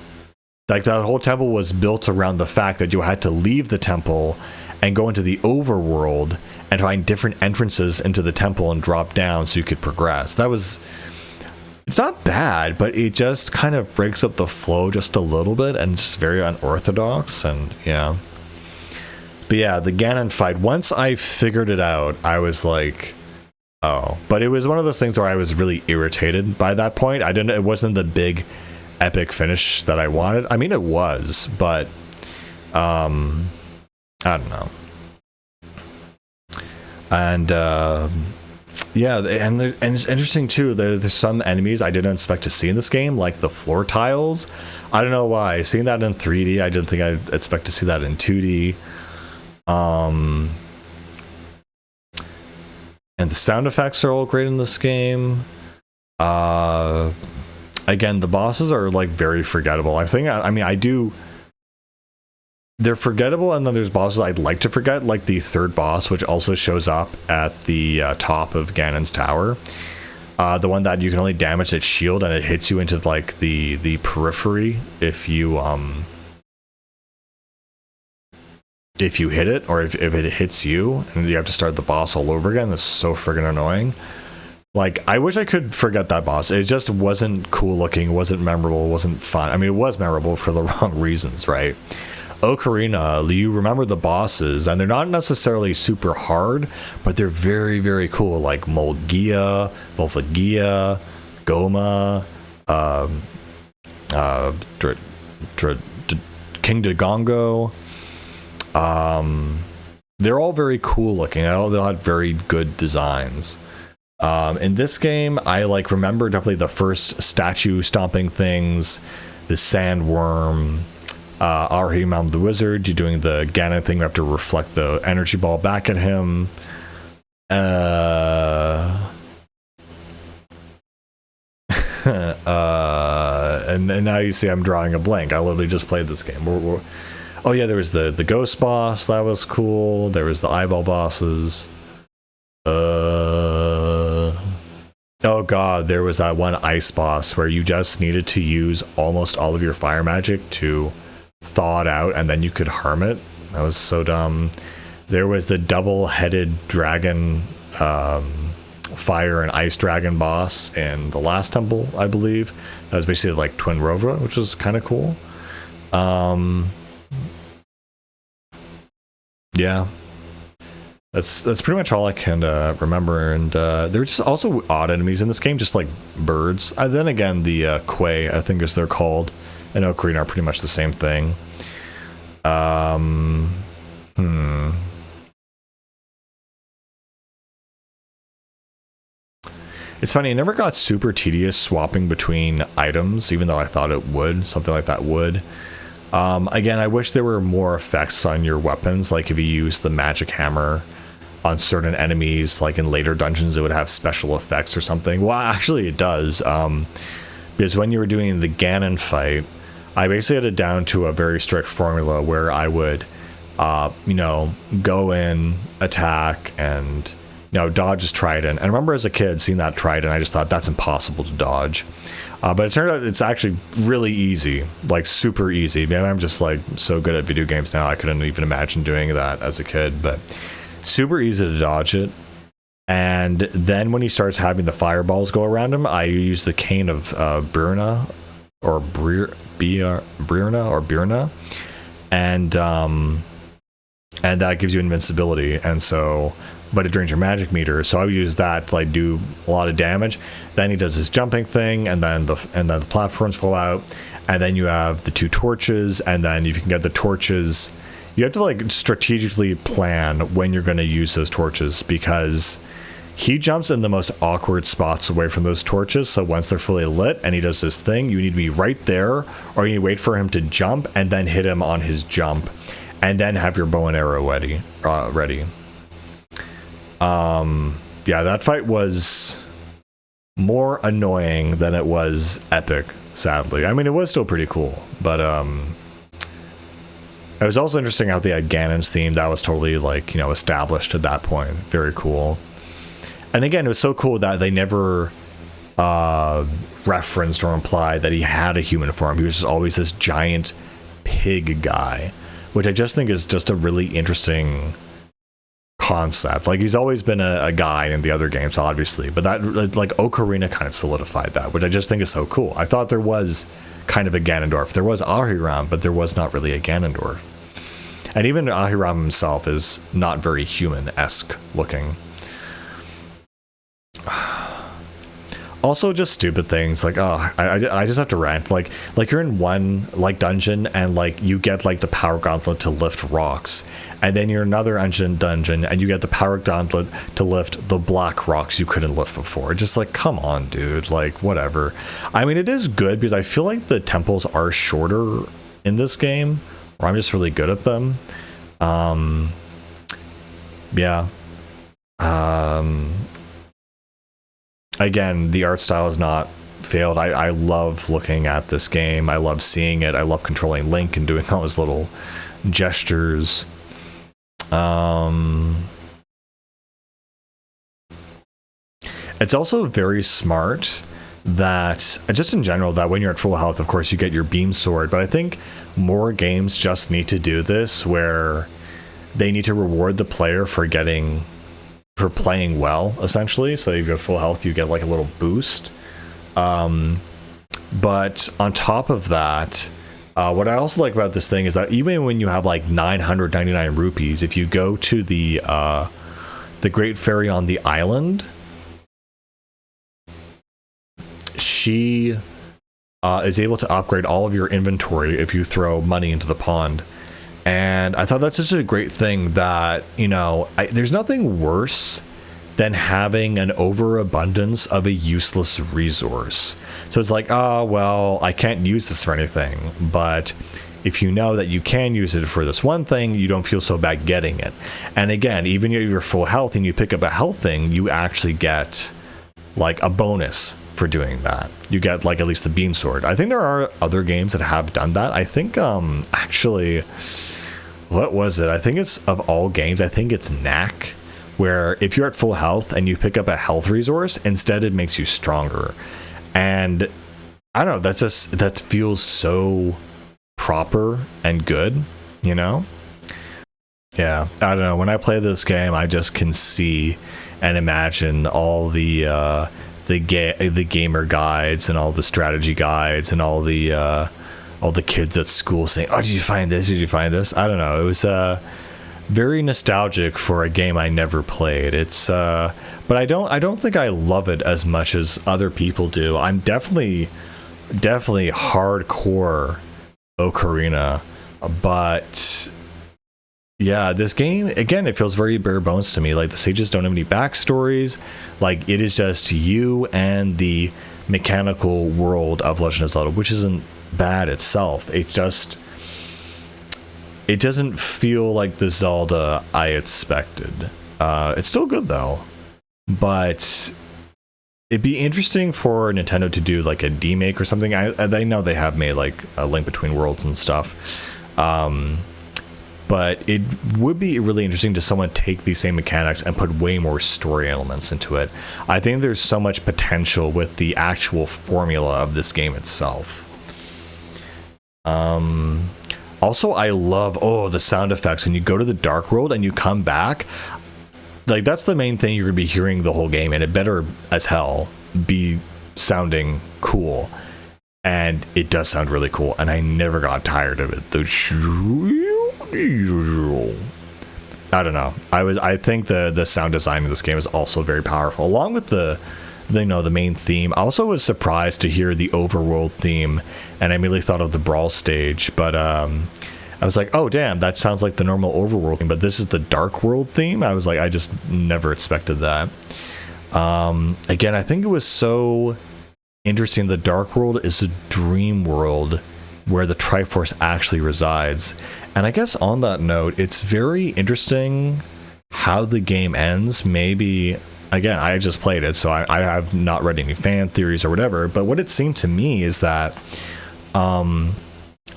like that whole temple was built around the fact that you had to leave the temple and go into the overworld and find different entrances into the temple and drop down so you could progress. It's not bad, but it just kind of breaks up the flow just a little bit, and it's very unorthodox. And yeah. But yeah, the Ganon fight, once I figured it out, I was like, oh. But it was one of those things where I was really irritated by that point. It wasn't the big epic finish that I wanted. I mean, it was, but I don't know. And yeah, and it's interesting too. There's some enemies I didn't expect to see in this game, like the floor tiles. I don't know why. Seeing that in 3D, I didn't think I'd expect to see that in 2D. And the sound effects are all great in this game. Again, the bosses are like very forgettable. They're forgettable, and then there's bosses I'd like to forget, like the third boss, which also shows up at the top of Ganon's tower. The one that you can only damage its shield, and it hits you into like the periphery if you hit it, or if it hits you, and you have to start the boss all over again. That's so friggin' annoying. Like, I wish I could forget that boss. It just wasn't cool looking, wasn't memorable, wasn't fun. I mean, it was memorable for the wrong reasons, right? Ocarina, you remember the bosses, and they're not necessarily super hard, but they're very, very cool, like Molgia, Volfagia, Goma, King Dagongo. They're all very cool looking. They all had very good designs. In this game, I like remember definitely the first statue stomping things, the sandworm, Arhimam the wizard. You're doing the Ganon thing. You have to reflect the energy ball back at him. And now you see I'm drawing a blank. I literally just played this game. Oh yeah, there was the ghost boss. That was cool. There was the eyeball bosses. Oh god, there was that one ice boss where you just needed to use almost all of your fire magic to thaw it out, and then you could harm it. That was so dumb. There was the double-headed dragon, fire and ice dragon boss in the last temple, I believe. That was basically like Twin Rova, which was kind of cool. Yeah. That's pretty much all I can remember, and there were just also odd enemies in this game, just like birds. Then again, the Quay, I think as they're called, and Ocarina are pretty much the same thing. It's funny, it never got super tedious swapping between items, even though I thought it would. Something like that would. Again, I wish there were more effects on your weapons, like if you use the magic hammer on certain enemies, like in later dungeons, it would have special effects or something. Well, actually it does, because when you were doing the Ganon fight, I basically had it down to a very strict formula where I would, go in, attack, and, dodge his trident. And I remember as a kid seeing that trident, I just thought that's impossible to dodge. But it turned out it's actually really easy, like super easy. Man, I'm just like so good at video games now, I couldn't even imagine doing that as a kid, but super easy to dodge it. And then when he starts having the fireballs go around him, I use the cane of Birna, or Birna, and that gives you invincibility, and so, but it drains your magic meter, so I would use that to like do a lot of damage. Then he does his jumping thing, and then the platforms fall out, and then you have the 2 torches, and then if you can get the torches, you have to like strategically plan when you're going to use those torches, because he jumps in the most awkward spots away from those torches. So once they're fully lit and he does his thing, you need to be right there, or you need to wait for him to jump and then hit him on his jump, and then have your bow and arrow ready. Yeah, that fight was more annoying than it was epic, sadly. I mean, it was still pretty cool, but it was also interesting how they had Ganon's theme. That was totally like, you know, established at that point. Very cool. And again, it was so cool that they never referenced or implied that he had a human form. He was just always this giant pig guy, which I just think is just a really interesting concept. Like, he's always been a guy in the other games, obviously, but that, like, Ocarina kind of solidified that, which I just think is so cool. I thought there was kind of a Ganondorf. There was Ahiram, but there was not really a Ganondorf. And even Ahiram himself is not very human-esque looking. Also, just stupid things like, oh, I just have to rant. Like you're in one like dungeon and like you get like the power gauntlet to lift rocks, and then you're in another dungeon and you get the power gauntlet to lift the black rocks you couldn't lift before. Just like, come on, dude. Like, whatever. I mean, it is good because I feel like the temples are shorter in this game, or I'm just really good at them. Yeah. Again, the art style has not failed. I love looking at this game. I love seeing it. I love controlling Link and doing all his little gestures. It's also very smart that, just in general, that when you're at full health, of course, you get your beam sword. But I think more games just need to do this, where they need to reward the player for playing well, essentially. So if you have full health, you get like a little boost. But on top of that, what I also like about this thing is that even when you have like 999 rupees, if you go to the Great Fairy on the island, she is able to upgrade all of your inventory if you throw money into the pond. And I thought that's just a great thing that, you know, there's nothing worse than having an overabundance of a useless resource. So it's like, oh, well, I can't use this for anything. But if you know that you can use it for this one thing, you don't feel so bad getting it. And again, even if you're full health and you pick up a health thing, you actually get like a bonus for doing that. You get like at least the beam sword. I think there are other games that have done that. I think actually, what was it? I think it's, of all games, I think it's Knack, where if you're at full health and you pick up a health resource, instead it makes you stronger. And I don't know, that feels so proper and good, you know? Yeah, I don't know. When I play this game, I just can see and imagine all the gamer guides and all the strategy guides and all the kids at school saying, oh, did you find this? Did you find this? I don't know. It was very nostalgic for a game I never played. It's but I don't think I love it as much as other people do. I'm definitely hardcore Ocarina, but yeah, this game, again, it feels very bare bones to me. Like, the sages don't have any backstories. Like, it is just you and the mechanical world of Legend of Zelda, which isn't bad itself. It's just, it doesn't feel like the Zelda I expected. It's still good though, but it'd be interesting for Nintendo to do like a demake or something. I know they have made like a Link Between Worlds and stuff, but it would be really interesting to someone take these same mechanics and put way more story elements into it. I think there's so much potential with the actual formula of this game itself. Also, I love the sound effects when you go to the Dark World and you come back. Like, that's the main thing you're gonna be hearing the whole game, and it better as hell be sounding cool. And it does sound really cool, and I never got tired of it. The I don't know. I think the sound design in this game is also very powerful, along with the main theme. I also was surprised to hear the overworld theme, and I immediately thought of the brawl stage, but I was like, oh damn, that sounds like the normal overworld theme, but this is the dark world theme. I was like, I just never expected that. Again, I think it was so interesting. The dark world is a dream world where the Triforce actually resides. And I guess on that note, it's very interesting how the game ends. Maybe, again, I just played it, so I have not read any fan theories or whatever, but what it seemed to me is that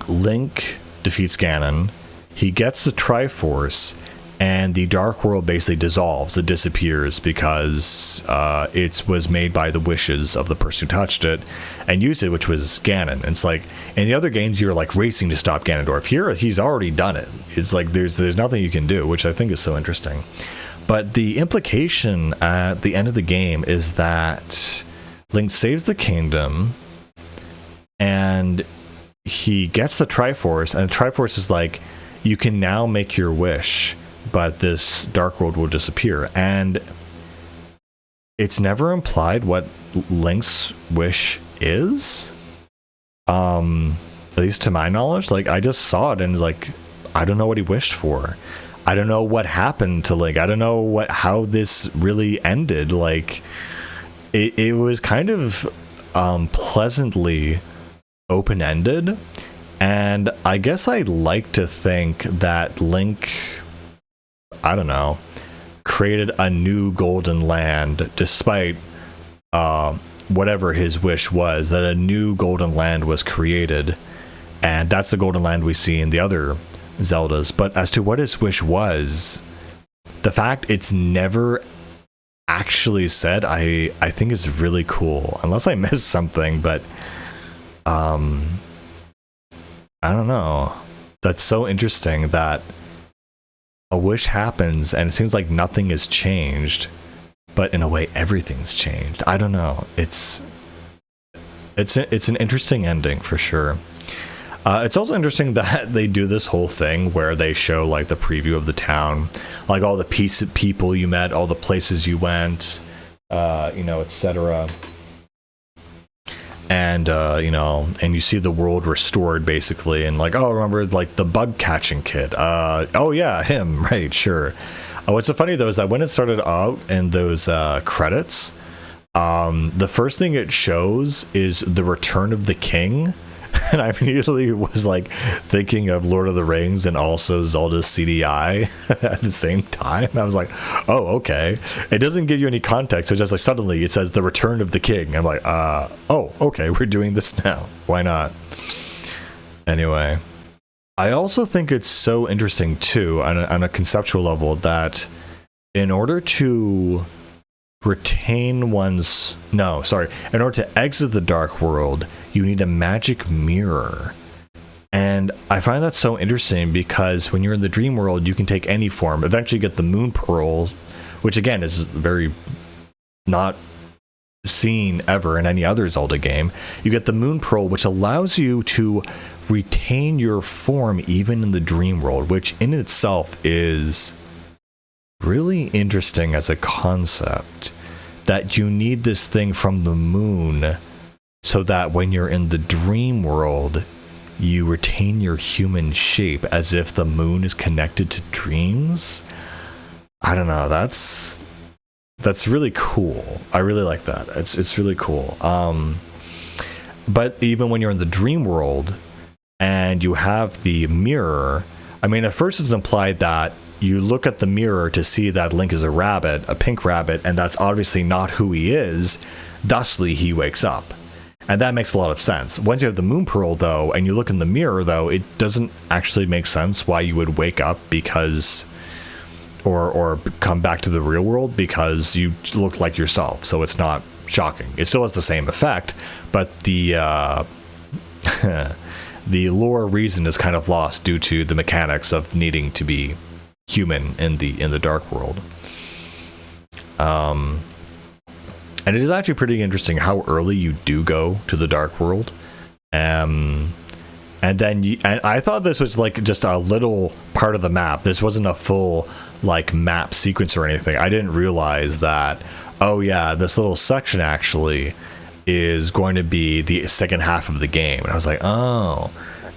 Link defeats Ganon, he gets the Triforce, and the Dark World basically dissolves. It disappears because it was made by the wishes of the person who touched it and used it, which was Ganon. And it's like, in the other games, you're like racing to stop Ganondorf. Here, he's already done it. It's like there's nothing you can do, which I think is so interesting. But the implication at the end of the game is that Link saves the kingdom, and he gets the Triforce, and the Triforce is like, you can now make your wish, but this dark world will disappear. And it's never implied what Link's wish is, at least to my knowledge. Like, I just saw it and like, I don't know what he wished for. I don't know what happened to Link. I don't know how this really ended. Like, it was kind of pleasantly open-ended, and I guess I like to think that Link, I don't know, created a new golden land despite whatever his wish was, that a new golden land was created, and that's the golden land we see in the other Zeldas. But as to what his wish was, the fact it's never actually said, I think is really cool, unless I missed something. But I don't know, that's so interesting that a wish happens and it seems like nothing has changed, but in a way everything's changed. I don't know, it's an interesting ending for sure. It's also interesting that they do this whole thing where they show like the preview of the town, like all the people you met, all the places you went, etc. And and you see the world restored basically, and like, oh, remember like the bug catching kid? Oh yeah, him, right? Sure. What's so funny though is that when it started out in those credits, the first thing it shows is the return of the king. And I immediately was like thinking of Lord of the Rings and also Zelda's CDI at the same time. I was like, oh, okay. It doesn't give you any context. It's just like suddenly it says the return of the king. I'm like, oh, okay, we're doing this now. Why not? Anyway, I also think it's so interesting too on a conceptual level that in order to in order to exit the dark world, you need a magic mirror. And I find that so interesting because when you're in the dream world, you can take any form, eventually get the moon pearl, which again is very not seen ever in any other Zelda game. You get the moon pearl, which allows you to retain your form even in the dream world, which in itself is really interesting as a concept, that you need this thing from the moon so that when you're in the dream world, you retain your human shape as if the moon is connected to dreams. I don't know, that's really cool. I really like that. It's really cool. But even when you're in the dream world and you have the mirror, I mean, at first it's implied that you look at the mirror to see that Link is a rabbit, a pink rabbit, and that's obviously not who he is. Thusly, he wakes up. And that makes a lot of sense. Once you have the moon pearl, though, and you look in the mirror, though, it doesn't actually make sense why you would wake up because... or come back to the real world, because you look like yourself, so it's not shocking. It still has the same effect, but the the lore reason is kind of lost due to the mechanics of needing to be human in the dark world. And it is actually pretty interesting how early you do go to the dark world. And then and I thought this was like just a little part of the map. This wasn't a full like map sequence or anything. I didn't realize that, oh yeah, this little section actually is going to be the second half of the game. And I was like, oh.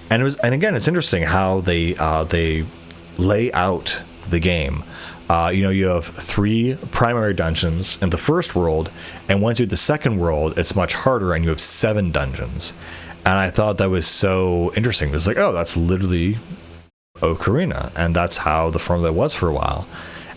And again, it's interesting how they lay out the game. You have 3 primary dungeons in the first world, and once you hit the second world, it's much harder, and you have 7 dungeons. And I thought that was so interesting. It was like, oh, that's literally Ocarina, and that's how the formula was for a while.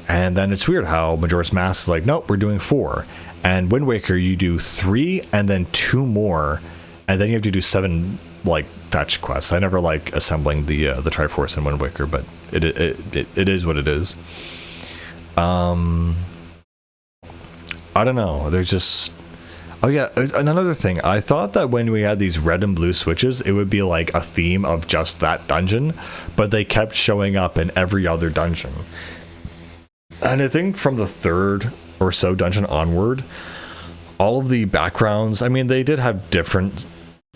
And then it's weird how Majora's Mask is like, nope, we're doing 4. And Wind Waker, you do 3 and then 2 more, and then you have to do 7 like fetch quests. I never like assembling the Triforce in Wind Waker, but it is what it is. I don't know. There's just... Oh yeah, another thing. I thought that when we had these red and blue switches, it would be like a theme of just that dungeon, but they kept showing up in every other dungeon. And I think from the 3rd or so dungeon onward, all of the backgrounds, I mean, they did have different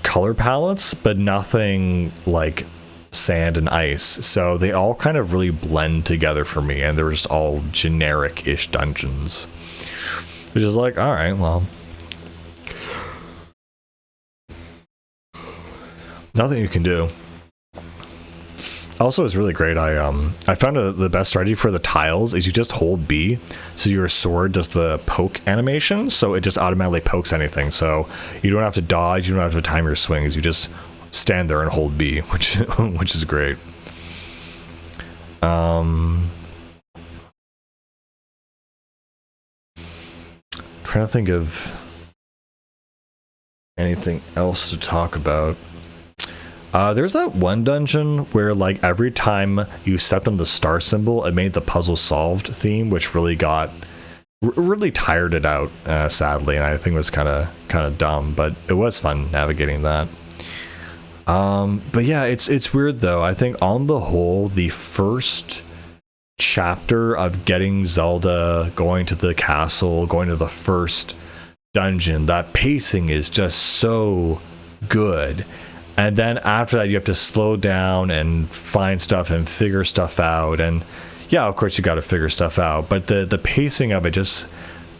color palettes, but nothing like sand and ice. So they all kind of really blend together for me, and they were just all generic-ish dungeons. Which is like, all right, well... nothing you can do. Also, it's really great. I found the best strategy for the tiles is you just hold B, so your sword does the poke animation, so it just automatically pokes anything. So you don't have to dodge, you don't have to time your swings. You just stand there and hold B, which is great. Trying to think of anything else to talk about. There's that one dungeon where like every time you stepped on the star symbol, it made the puzzle solved theme, which really tired it out, sadly, and I think it was kind of dumb, but it was fun navigating that. But yeah, it's weird though. I think on the whole, the first chapter of getting Zelda, going to the castle, going to the first dungeon, that pacing is just so good. And then after that, you have to slow down and find stuff and figure stuff out. And yeah, of course, you got to figure stuff out. But the pacing of it just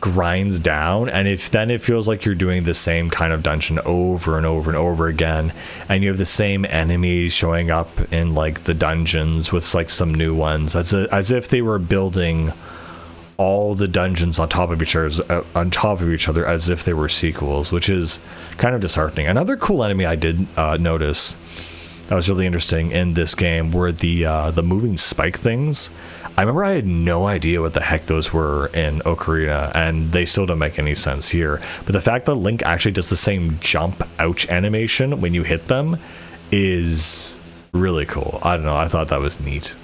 grinds down. And then it feels like you're doing the same kind of dungeon over and over and over again. And you have the same enemies showing up in like the dungeons with like some new ones. As if they were building all the dungeons on top of each other as if they were sequels, which is kind of disheartening. Another cool enemy I did notice that was really interesting in this game were the moving spike things. I remember I had no idea what the heck those were in Ocarina, and they still don't make any sense here. But the fact that Link actually does the same jump ouch animation when you hit them is really cool. I don't know, I thought that was neat.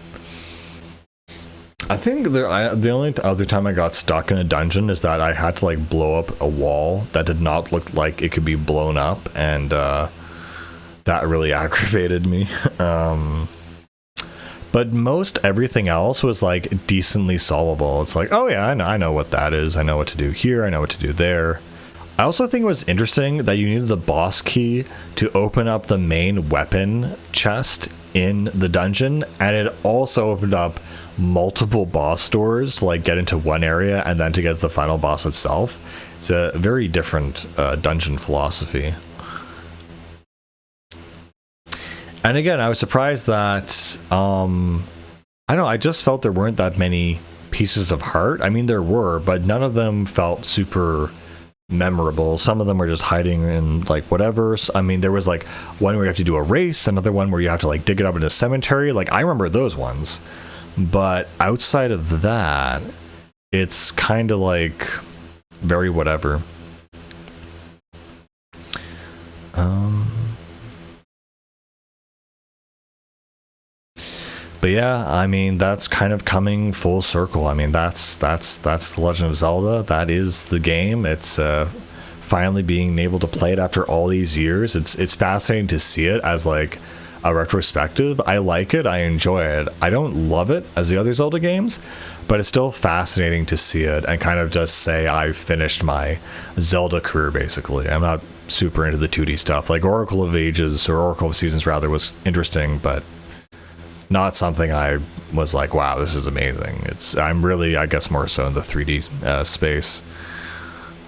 I think the only other time I got stuck in a dungeon is that I had to like blow up a wall that did not look like it could be blown up, and that really aggravated me. But most everything else was like decently solvable. It's like, oh yeah, I know what that is. I know what to do here. I know what to do there. I also think it was interesting that you needed the boss key to open up the main weapon chest in the dungeon, and it also opened up multiple boss doors, like get into one area and then to get to the final boss itself. It's a very different dungeon philosophy. And again, I was surprised that I don't know, I just felt there weren't that many pieces of heart. I mean, there were, but none of them felt super memorable. Some of them were just hiding in like whatever. I mean, there was like one where you have to do a race, another one where you have to like dig it up in a cemetery. Like I remember those ones, but outside of that, it's kind of like very whatever. But yeah, I mean, that's kind of coming full circle. I mean, that's The Legend of Zelda. That is the game. It's finally being able to play it after all these years. It's fascinating to see it as like a retrospective. I like it. I enjoy it. I don't love it as the other Zelda games, but it's still fascinating to see it and kind of just say I've finished my Zelda career, basically. I'm not super into the 2D stuff. Like Oracle of Ages, or Oracle of Seasons rather, was interesting, but not something I was like, wow, this is amazing. I'm really, I guess, more so in the 3D space.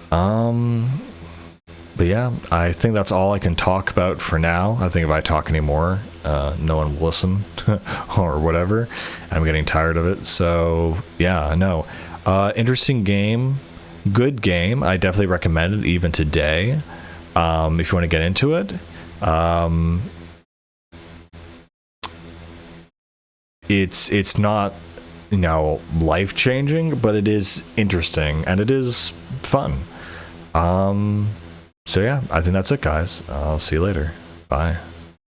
But yeah, I think that's all I can talk about for now. I think if I talk anymore, no one will listen or whatever. I'm getting tired of it. So yeah, no. Interesting game, good game. I definitely recommend it even today. If you want to get into it. It's not, life changing, but it is interesting and it is fun. So yeah, I think that's it, guys. I'll see you later. Bye.